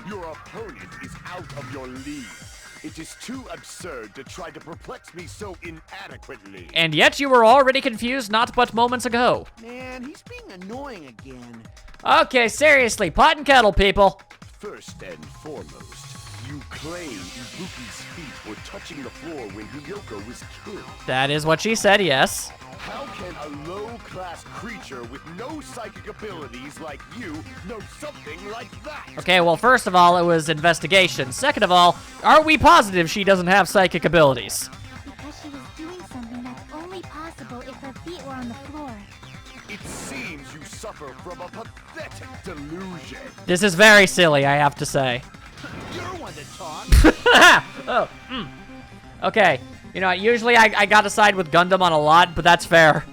Your opponent is out of your league. It is too absurd to try to perplex me so inadequately. And yet you were already confused not but moments ago. Man, he's being annoying again. Okay, seriously, pot and kettle, people. First and foremost, you claim Ibuki's feet were touching the floor when Hiyoko was killed. That is what she said, yes. How can a low-class creature with no psychic abilities like you know something like that? Okay, well, first of all, it was investigation. Second of all, are we positive she doesn't have psychic abilities? Because she was doing something that's only possible if her feet were on the floor. It seems you suffer from a pathetic delusion. This is very silly, I have to say. You're one to talk. Okay, you know, usually I gotta side with Gundam on a lot, but that's fair.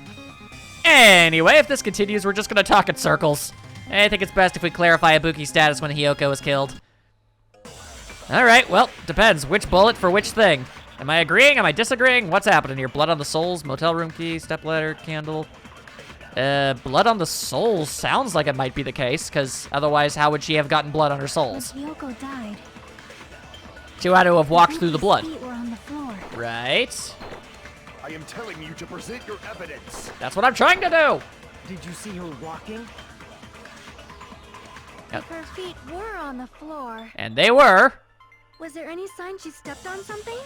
Anyway, if this continues, we're just gonna talk in circles. I think it's best if we clarify Ibuki's status when Hiyoko was killed. Alright, well, depends. Which bullet for which thing? Am I agreeing? Am I disagreeing? What's happening here? Blood on the souls, motel room key, stepladder, candle. Blood on the souls sounds like it might be the case, because otherwise how would she have gotten blood on her souls? When Hiyoko died, She had to have walked through the blood. Ibuki's feet were on the floor. Right? I am telling you to present your evidence. That's what I'm trying to do! Did you see her walking? If her feet were on the floor, And they were. was there any sign she stepped on something?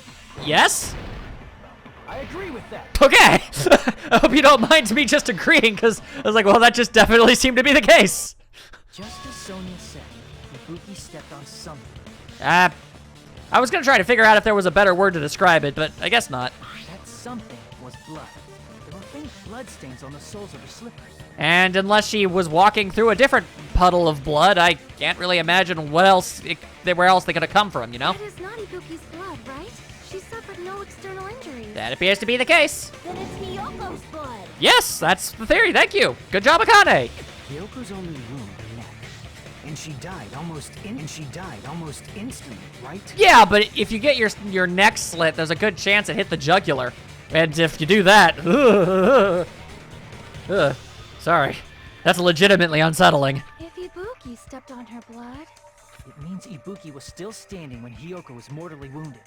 Yes? I agree with that. Okay! I hope you don't mind me just agreeing, because I was like, well, that just definitely seemed to be the case. Just as Sonia said, Ibuki stepped on something. I was gonna try to figure out if there was a better word to describe it, but I guess not. That something was blood. There were faint bloodstains on the soles of her slippers. And unless she was walking through a different puddle of blood, I can't really imagine where else they could have come from, you know? That is not Ibuki's blood, right? She suffered no external injuries. That appears to be the case. Then it's Hiyoko's blood. Yes, that's the theory, thank you. Good job, Akane. Hyoko's only wound, her neck. And she died almost instantly, right? Yeah, but if you get your neck slit, there's a good chance it hit the jugular. And if you do that, sorry, that's legitimately unsettling. If Ibuki stepped on her blood, It means Ibuki was still standing when Hiyoko was mortally wounded.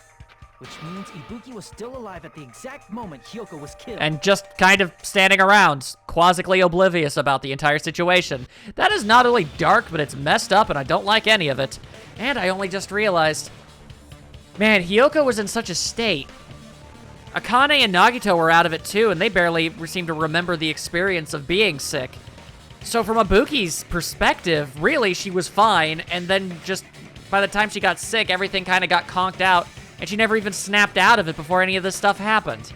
Which means Ibuki was still alive at the exact moment Hiyoko was killed. And just kind of standing around, quasically oblivious about the entire situation. That is not only dark, but it's messed up, and I don't like any of it. And I only just realized, man, Hiyoko was in such a state. Akane and Nagito were out of it too, and they barely seem to remember the experience of being sick. So from Ibuki's perspective, really, she was fine, and then just by the time she got sick, everything kind of got conked out, and she never even snapped out of it before any of this stuff happened.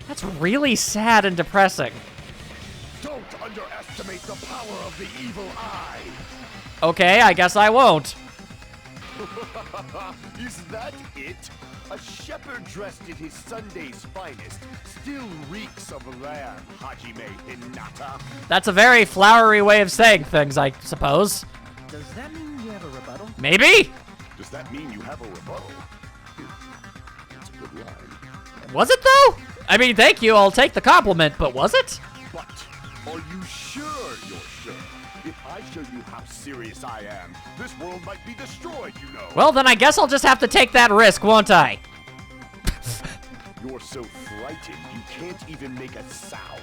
That's really sad and depressing. Don't underestimate the power of the evil eye. Okay, I guess I won't. Is that it? A shepherd dressed in his Sunday's finest still reeks of lamb, Hajime Hinata. That's a very flowery way of saying things, I suppose. Does that mean you have a rebuttal? Maybe? Does that mean you have a rebuttal? That's a good line. Was it, though? I mean, thank you, I'll take the compliment, but was it? But are you sure you're sure? If I show you how serious I am, this world might be destroyed, you know. Well, then I guess I'll just have to take that risk, won't I? You're so frightened you can't even make a sound.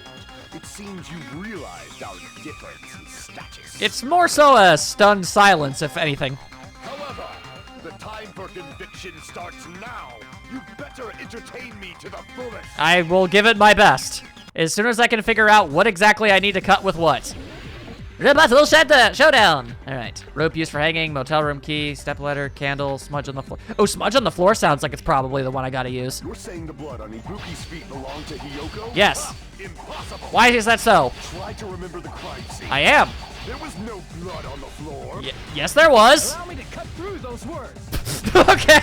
It seems you've realized our difference in status. It's more so a stunned silence, if anything. However, the time for conviction starts now. You better entertain me to the fullest. I will give it my best. As soon as I can figure out what exactly I need to cut with what. The battle showdown. All right. Rope used for hanging, motel room key, step ladder, candle, smudge on the floor. Oh, smudge on the floor sounds like it's probably the one I gotta use. You're saying the blood on Ibuki's feet belonged to Hiyoko? Yes. Impossible. Why is that so? Try to remember the crime scene. I am. There was no blood on the floor. Yes, there was. Allow me to cut through those words. Okay.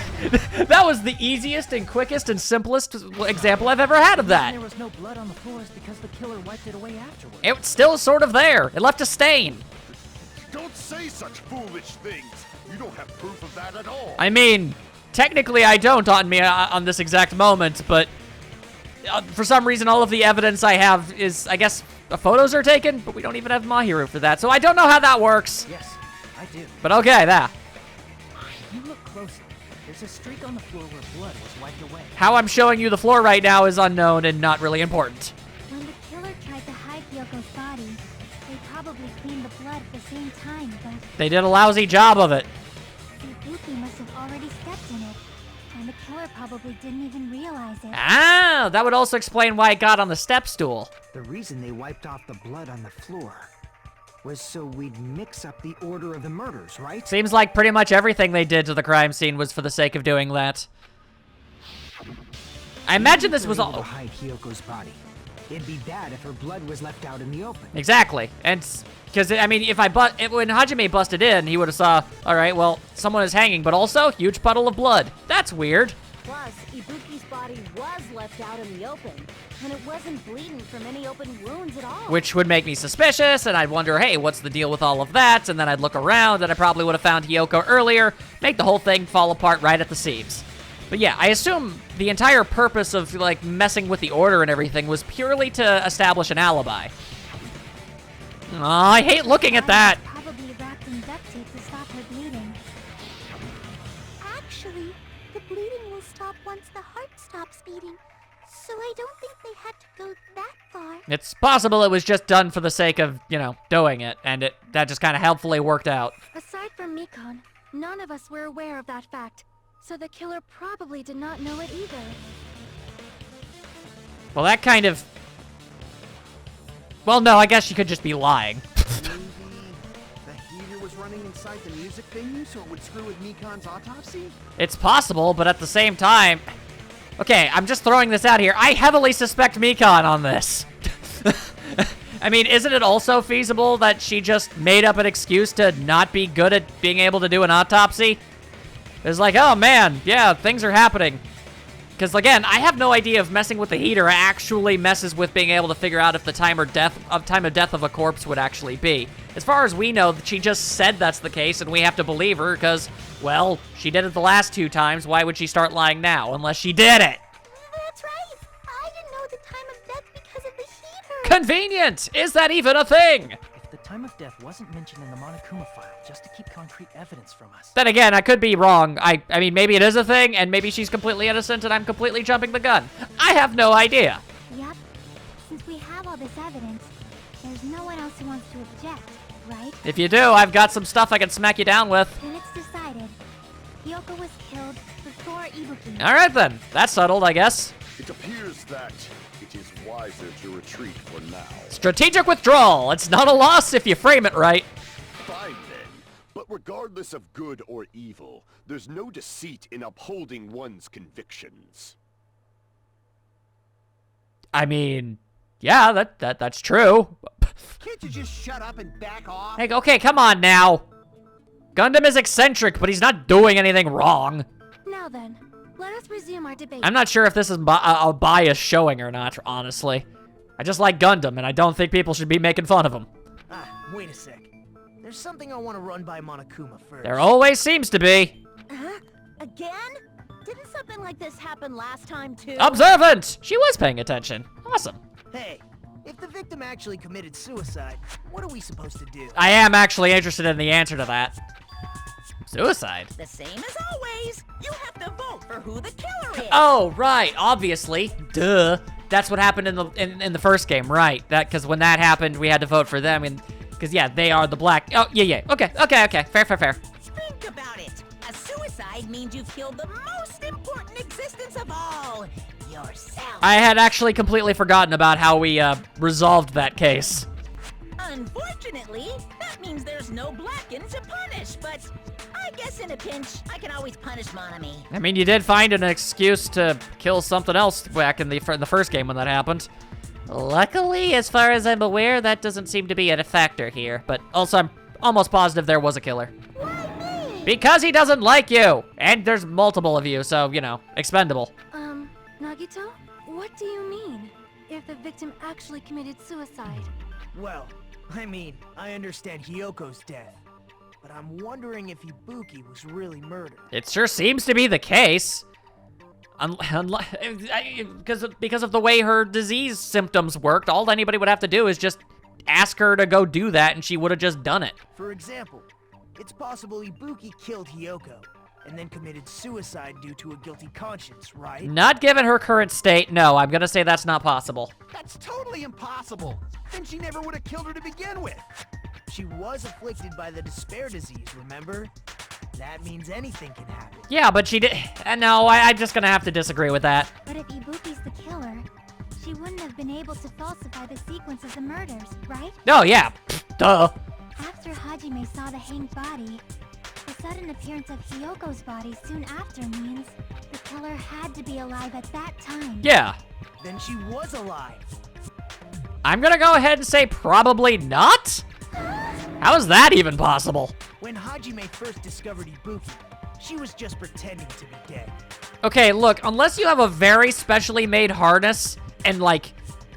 That was the easiest and quickest and simplest example I've ever had of that. There was no blood on the floors because the killer wiped it away afterwards. It's still sort of there. It left a stain. Don't say such foolish things. You don't have proof of that at all. I mean, technically I don't on this exact moment, but for some reason all of the evidence I have is, I guess, photos are taken, but we don't even have Mahiru for that, so I don't know how that works. Yes, I do. But okay, that. You look closely. There's a streak on the floor where blood was wiped away. How I'm showing you the floor right now is unknown and not really important. When the killer tried to hide Hyoko's body, they probably cleaned the blood at the same time, but They did a lousy job of it. Ibuki must have already stepped in it, and the killer probably didn't even realize it. Ah, that would also explain why it got on the step stool. The reason they wiped off the blood on the floor was so we'd mix up the order of the murders, right? Seems like pretty much everything they did to the crime scene was for the sake of doing that. I imagine this was Able to all... hide Hyoko's body. It'd be bad if her blood was left out in the open. Exactly. And, because, I mean, when Hajime busted in, he would have saw, all right, well, someone is hanging, but also, huge puddle of blood. That's weird. Plus, Ibuki's body was left out in the open, and it wasn't bleeding from any open wounds at all. Which would make me suspicious, and I'd wonder, hey, what's the deal with all of that? And then I'd look around, and I probably would have found Hiyoko earlier, make the whole thing fall apart right at the seams. But yeah, I assume the entire purpose of, like, messing with the order and everything was purely to establish an alibi. Oh, I hate looking at that. Probably wrapped in duct tape to stop her bleeding. Actually, the bleeding will stop once the heart stops beating. So I don't think they had to go that far. It's possible it was just done for the sake of, you know, doing it, and that just kind of helpfully worked out. Aside from Mikon, none of us were aware of that fact, so the killer probably did not know it either. Well, that kind of... Well, no, I guess she could just be lying. Maybe the heater was running inside the music venue so it would screw with Mikon's autopsy? It's possible, but at the same time... Okay, I'm just throwing this out here. I heavily suspect Mikon on this. I mean, isn't it also feasible that she just made up an excuse to not be good at being able to do an autopsy? It's like, oh man, yeah, things are happening. Because again, I have no idea if messing with the heater actually messes with being able to figure out if the time of death of a corpse would actually be. As far as we know, she just said that's the case, and we have to believe her because, well, she did it the last 2 times. Why would she start lying now? Unless she did it. That's right. I didn't know the time of death because of the heater. Convenient! Is that even a thing? If the time of death wasn't mentioned in the Monokuma file, just to keep concrete evidence from us. Then again, I could be wrong. I mean, maybe it is a thing, and maybe she's completely innocent, and I'm completely jumping the gun. I have no idea. Yep. Since we have all this evidence, there's no one else who wants to object, right? If you do, I've got some stuff I can smack you down with. Then it's decided. Hyoko was killed before Ibuki. All right, then. That's settled, I guess. It appears that it is wiser to retreat for now. Strategic withdrawal. It's not a loss if you frame it right. Fine then. But regardless of good or evil, there's no deceit in upholding one's convictions. I mean, yeah, that's true. Can't you just shut up and back off? Hey, okay, come on now. Gundam is eccentric, but he's not doing anything wrong. Now then, let us resume our debate. I'm not sure if this is a bias showing or not, honestly. I just like Gundam, and I don't think people should be making fun of him. Ah, wait a sec. There's something I want to run by Monokuma first. There always seems to be. Huh? Again? Didn't something like this happen last time, too? Observant! She was paying attention. Awesome. Hey, if the victim actually committed suicide, what are we supposed to do? I am actually interested in the answer to that. Suicide? The same as always. You have to vote for who the killer is. Oh, right. Obviously. Duh. That's what happened in the first game, right? Because when that happened, we had to vote for them, and because yeah, they are the black. Oh, yeah. Okay. Fair. Think about it. A suicide means you've killed the most important existence of all, yourself. I had actually completely forgotten about how we resolved that case. Unfortunately, that means there's no Blackened to punish, but I guess in a pinch, I can always punish Monami. I mean, you did find an excuse to kill something else back in the first game when that happened. Luckily, as far as I'm aware, that doesn't seem to be a factor here. But also, I'm almost positive there was a killer. Why me? Because he doesn't like you! And there's multiple of you, so, you know, expendable. Nagito? What do you mean? If the victim actually committed suicide? Well, I mean, I understand Hyoko's death, but I'm wondering if Ibuki was really murdered. It sure seems to be the case. Because of the way her disease symptoms worked, all anybody would have to do is just ask her to go do that, and she would have just done it. For example, it's possible Ibuki killed Hyoko, and then committed suicide due to a guilty conscience, right? Not given her current state, no. I'm gonna say that's not possible. That's totally impossible. Then she never would have killed her to begin with. She was afflicted by the despair disease, remember? That means anything can happen. Yeah, but she did. No, I'm just gonna have to disagree with that. But if Ibuki's the killer, she wouldn't have been able to falsify the sequence of the murders, right? Oh, yeah. Duh. After Hajime saw the hanged body, the sudden appearance of Hyoko's body soon after means the killer had to be alive at that time. Yeah. Then she was alive. I'm gonna go ahead and say probably not? How is that even possible? When Hajime first discovered Ibuki, she was just pretending to be dead. Okay, look, unless you have a very specially made harness and, like,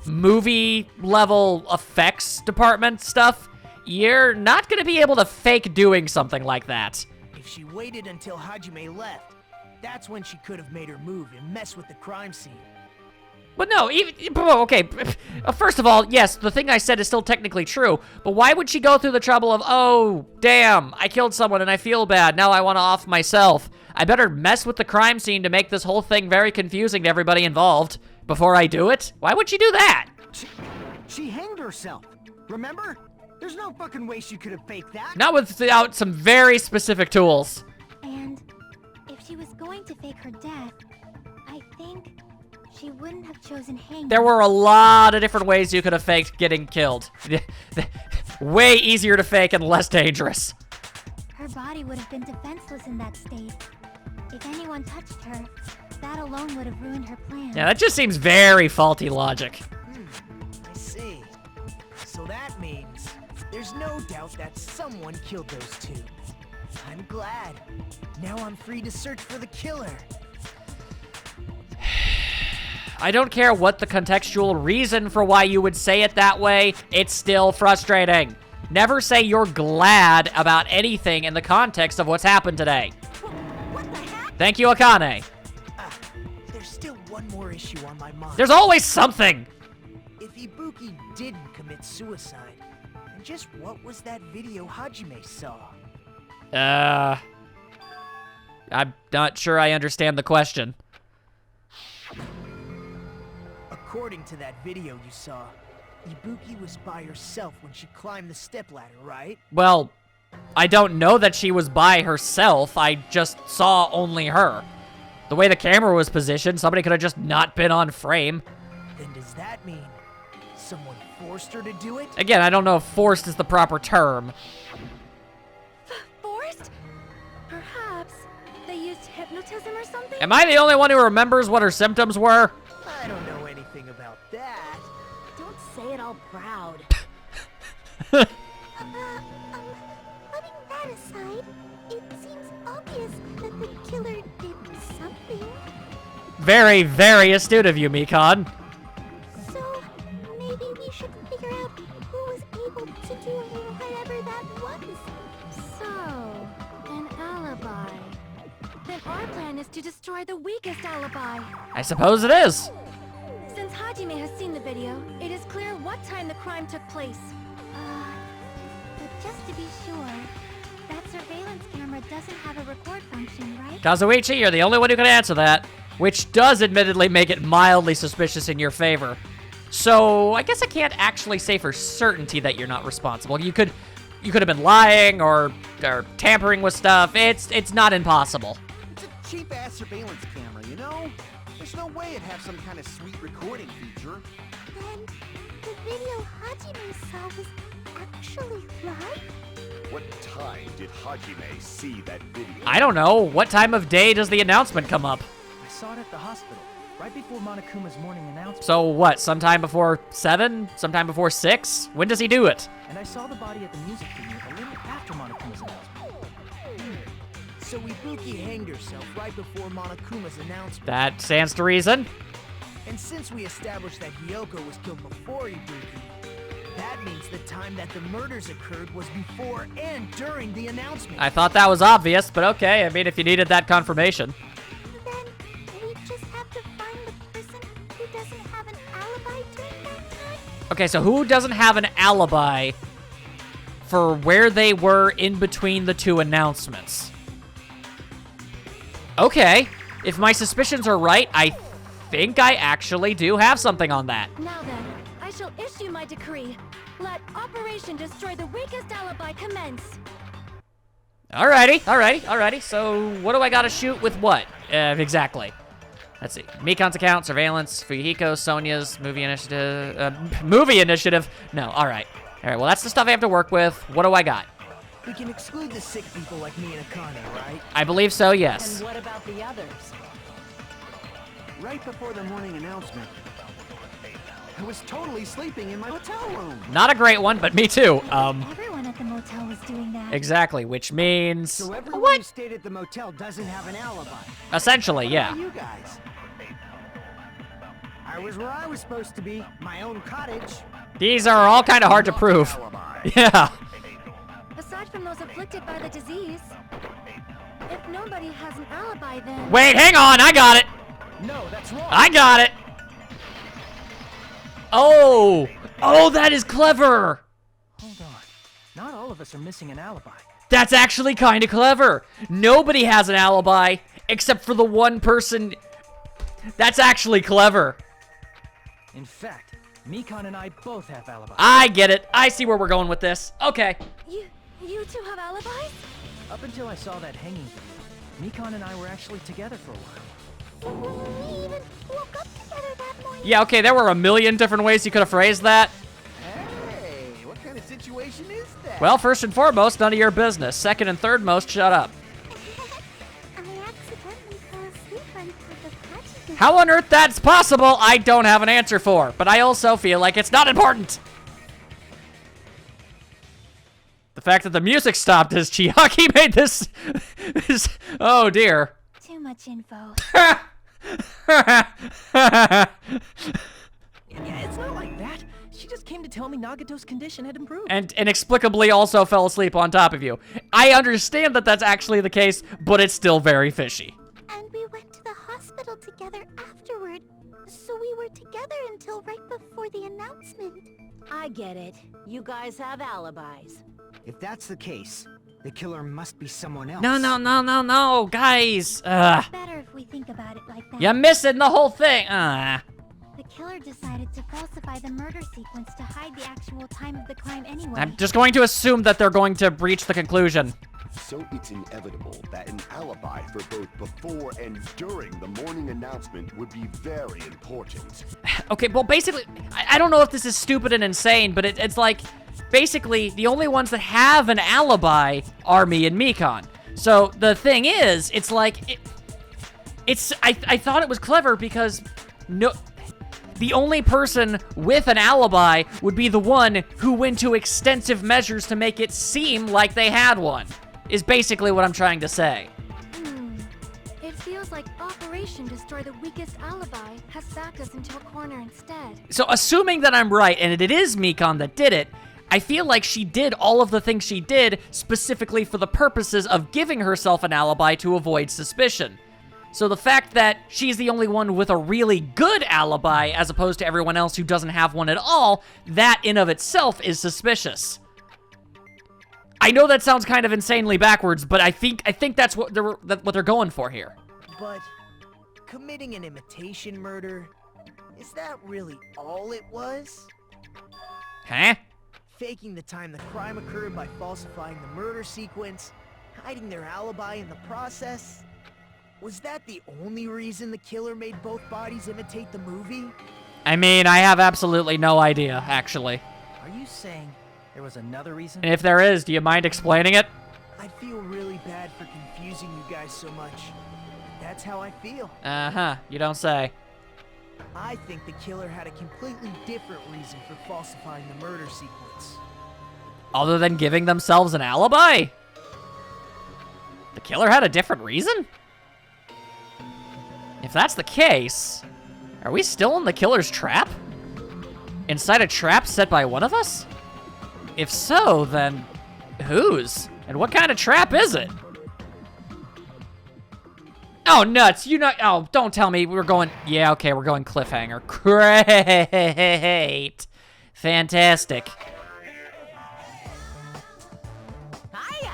movie-level effects department stuff, you're not gonna be able to fake doing something like that. If she waited until Hajime left, that's when she could have made her move and mess with the crime scene. But no, okay, first of all, yes, the thing I said is still technically true, but why would she go through the trouble of, oh, damn, I killed someone and I feel bad, now I want to off myself. I better mess with the crime scene to make this whole thing very confusing to everybody involved before I do it? Why would she do that? She hanged herself, remember? There's no fucking way she could have faked that. Not without some very specific tools. And if she was going to fake her death, I think she wouldn't have chosen hanging. There were a lot of different ways you could have faked getting killed. Way easier to fake and less dangerous. Her body would have been defenseless in that state. If anyone touched her, that alone would have ruined her plan. Yeah, that just seems very faulty logic. I see. So that means there's no doubt that someone killed those two. I'm glad. Now I'm free to search for the killer. I don't care what the contextual reason for why you would say it that way, it's still frustrating. Never say you're glad about anything in the context of what's happened today. What the heck? Thank you, Akane. There's still one more issue on my mind. There's always something. If Ibuki didn't commit suicide, then just what was that video Hajime saw? I'm not sure I understand the question. According to that video you saw, Ibuki was by herself when she climbed the stepladder, right? Well, I don't know that she was by herself. I just saw only her. The way the camera was positioned, somebody could have just not been on frame. Then does that mean someone forced her to do it? Again, I don't know if forced is the proper term. Forced? Perhaps they used hypnotism or something? Am I the only one who remembers what her symptoms were? I don't know anything about that. Don't say it all proud. Putting that aside, it seems obvious that the killer did something. Very, very astute of you, Mikon. So, maybe we should figure out who was able to do whatever that was. So, an alibi. Then our plan is to destroy the weakest alibi. I suppose it is. Since Hajime has seen the video, it is clear what time the crime took place. But just to be sure, that surveillance camera doesn't have a record function, right? Kazuichi, you're the only one who can answer that, which does admittedly make it mildly suspicious in your favor. So, I guess I can't actually say for certainty that you're not responsible. You could have been lying or tampering with stuff. It's not impossible. It's a cheap-ass surveillance camera, you know? There's no way it'd have some kind of sweet recording feature. Then, the video Hajime saw was actually live? What time did Hajime see that video? I don't know. What time of day does the announcement come up? I saw it at the hospital, right before Monokuma's morning announcement. So what, sometime before 7? Sometime before 6? When does he do it? And I saw the body at the music venue a little after Monokuma's announcement. So Ibuki hanged herself right before Monokuma's announcement. That stands to reason. And since we established that Hiyoko was killed before Ibuki, that means the time that the murders occurred was before and during the announcement. I thought that was obvious, but okay. I mean, if you needed that confirmation. Then we just have to find the person who doesn't have an alibi during that time? Okay, so who doesn't have an alibi for where they were in between the two announcements? Okay, if my suspicions are right, I think I actually do have something on that. Now then, I shall issue my decree. Let Operation Destroy the Weakest Alibi commence. Alrighty. So what do I gotta shoot with what? Exactly. Let's see. Mikan's account, surveillance, Fuyuhiko, Sonya's movie initiative. No, alright. Alright, well that's the stuff I have to work with. What do I got? We can exclude the sick people like me and Akane, right? I believe so, yes. And what about the others? Right before the morning announcement, I was totally sleeping in my hotel room. Not a great one, but me too. Everyone at the motel was doing that. Exactly, which means... So everyone What? who stayed at the motel doesn't have an alibi. Essentially, What yeah. about you guys? I was where I was supposed to be, my own cottage. These are all kind of hard to prove. Yeah. Aside from those afflicted by the disease, if nobody has an alibi, then... Wait, hang on, I got it. No, that's wrong. I got it. Oh, that is clever. Hold on. Not all of us are missing an alibi. That's actually kind of clever. Nobody has an alibi except for the one person. That's actually clever. In fact, Mikan and I both have alibis. I get it. I see where we're going with this. Okay. You two have alibis? Up until I saw that hanging video, Mikan and I were actually together for a while. We even woke up together that morning. Yeah, okay, there were a million different ways you could have phrased that. Hey, what kind of situation is that? Well, first and foremost, none of your business. Second and third most, shut up. I accidentally fell asleep on top of Hajime. How on earth that's possible, I don't have an answer for. But I also feel like it's not important. The fact that the music stopped as Chiaki made this... oh, dear. Too much info. Yeah, it's not like that. She just came to tell me Nagato's condition had improved. And inexplicably also fell asleep on top of you. I understand that that's actually the case, but it's still very fishy. And we went to the hospital together afterward. So we were together until right before the announcement. I get it. You guys have alibis. If that's the case, the killer must be someone else. No, guys. Better if we think about it like that. You're missing the whole thing. The killer decided to falsify the murder sequence to hide the actual time of the crime anyway. I'm just going to assume that they're going to reach the conclusion. So it's inevitable that an alibi for both before and during the morning announcement would be very important. Okay, well, basically, I don't know if this is stupid and insane, but it's like, basically, the only ones that have an alibi are me and Mikan. So the thing is, it's like, I thought it was clever because the only person with an alibi would be the one who went to extensive measures to make it seem like they had one, is basically what I'm trying to say. It feels like Operation Destroy the Weakest Alibi has backed us into a corner instead. So assuming that I'm right, and it is Mikan that did it, I feel like she did all of the things she did specifically for the purposes of giving herself an alibi to avoid suspicion. So the fact that she's the only one with a really good alibi as opposed to everyone else who doesn't have one at all, that in of itself is suspicious. I know that sounds kind of insanely backwards, but I think that's what they're going for here. But committing an imitation murder, is that really all it was? Huh? Faking the time the crime occurred by falsifying the murder sequence, hiding their alibi in the process? Was that the only reason the killer made both bodies imitate the movie? I mean, I have absolutely no idea, actually. Are you saying there was another reason? And if there is, do you mind explaining it? I feel really bad for confusing you guys so much. That's how I feel. Uh-huh, you don't say. I think the killer had a completely different reason for falsifying the murder sequence. Other than giving themselves an alibi? The killer had a different reason? If that's the case, are we still in the killer's trap? Inside a trap set by one of us? If so, then whose? And what kind of trap is it? Oh, nuts. Oh, don't tell me we're going... Yeah, okay, we're going cliffhanger. Great. Fantastic. Hiya!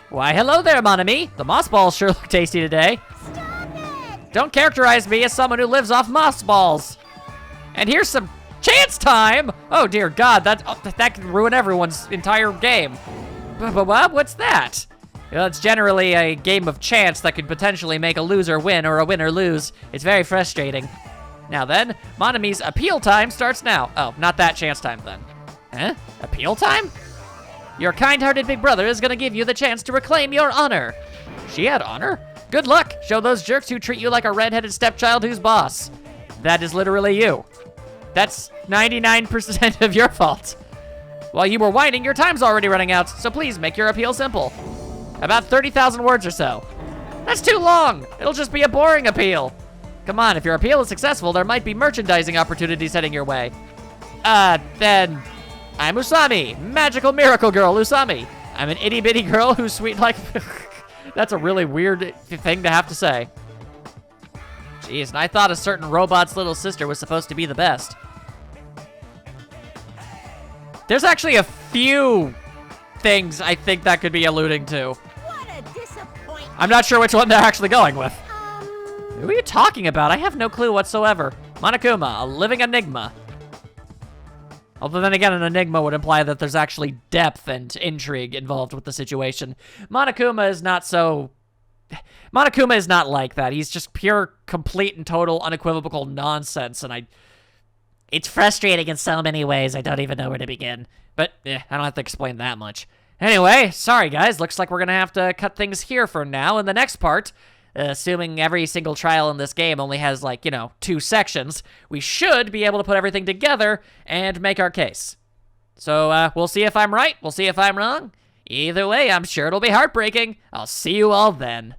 Why, hello there, mon ami. The moss balls sure look tasty today. Stop it! Don't characterize me as someone who lives off moss balls. And here's some chance time. Oh, dear God, that could ruin everyone's entire game. What's that? Well, it's generally a game of chance that could potentially make a loser win or a winner lose. It's very frustrating. Now then, Monami's appeal time starts now. Oh, not that chance time then. Huh? Appeal time? Your kind-hearted big brother is gonna give you the chance to reclaim your honor. She had honor? Good luck. Show those jerks who treat you like a redheaded stepchild who's boss. That is literally you. That's 99% of your fault. While you were whining, your time's already running out, so please make your appeal simple. About 30,000 words or so. That's too long. It'll just be a boring appeal. Come on, if your appeal is successful, there might be merchandising opportunities heading your way. Then I'm Usami, magical miracle girl Usami. I'm an itty bitty girl who's sweet like... That's a really weird thing to have to say. Jeez, and I thought a certain robot's little sister was supposed to be the best. There's actually a few things I think that could be alluding to. What a disappointment. I'm not sure which one they're actually going with. Who are you talking about? I have no clue whatsoever. Monokuma, a living enigma. Although then again, an enigma would imply that there's actually depth and intrigue involved with the situation. Monokuma is not like that. He's just pure, complete, and total unequivocal nonsense, and it's frustrating in so many ways, I don't even know where to begin. But, I don't have to explain that much. Anyway, sorry guys, looks like we're gonna have to cut things here for now. In the next part, assuming every single trial in this game only has, 2 sections, we should be able to put everything together and make our case. So, we'll see if I'm right, we'll see if I'm wrong. Either way, I'm sure it'll be heartbreaking. I'll see you all then.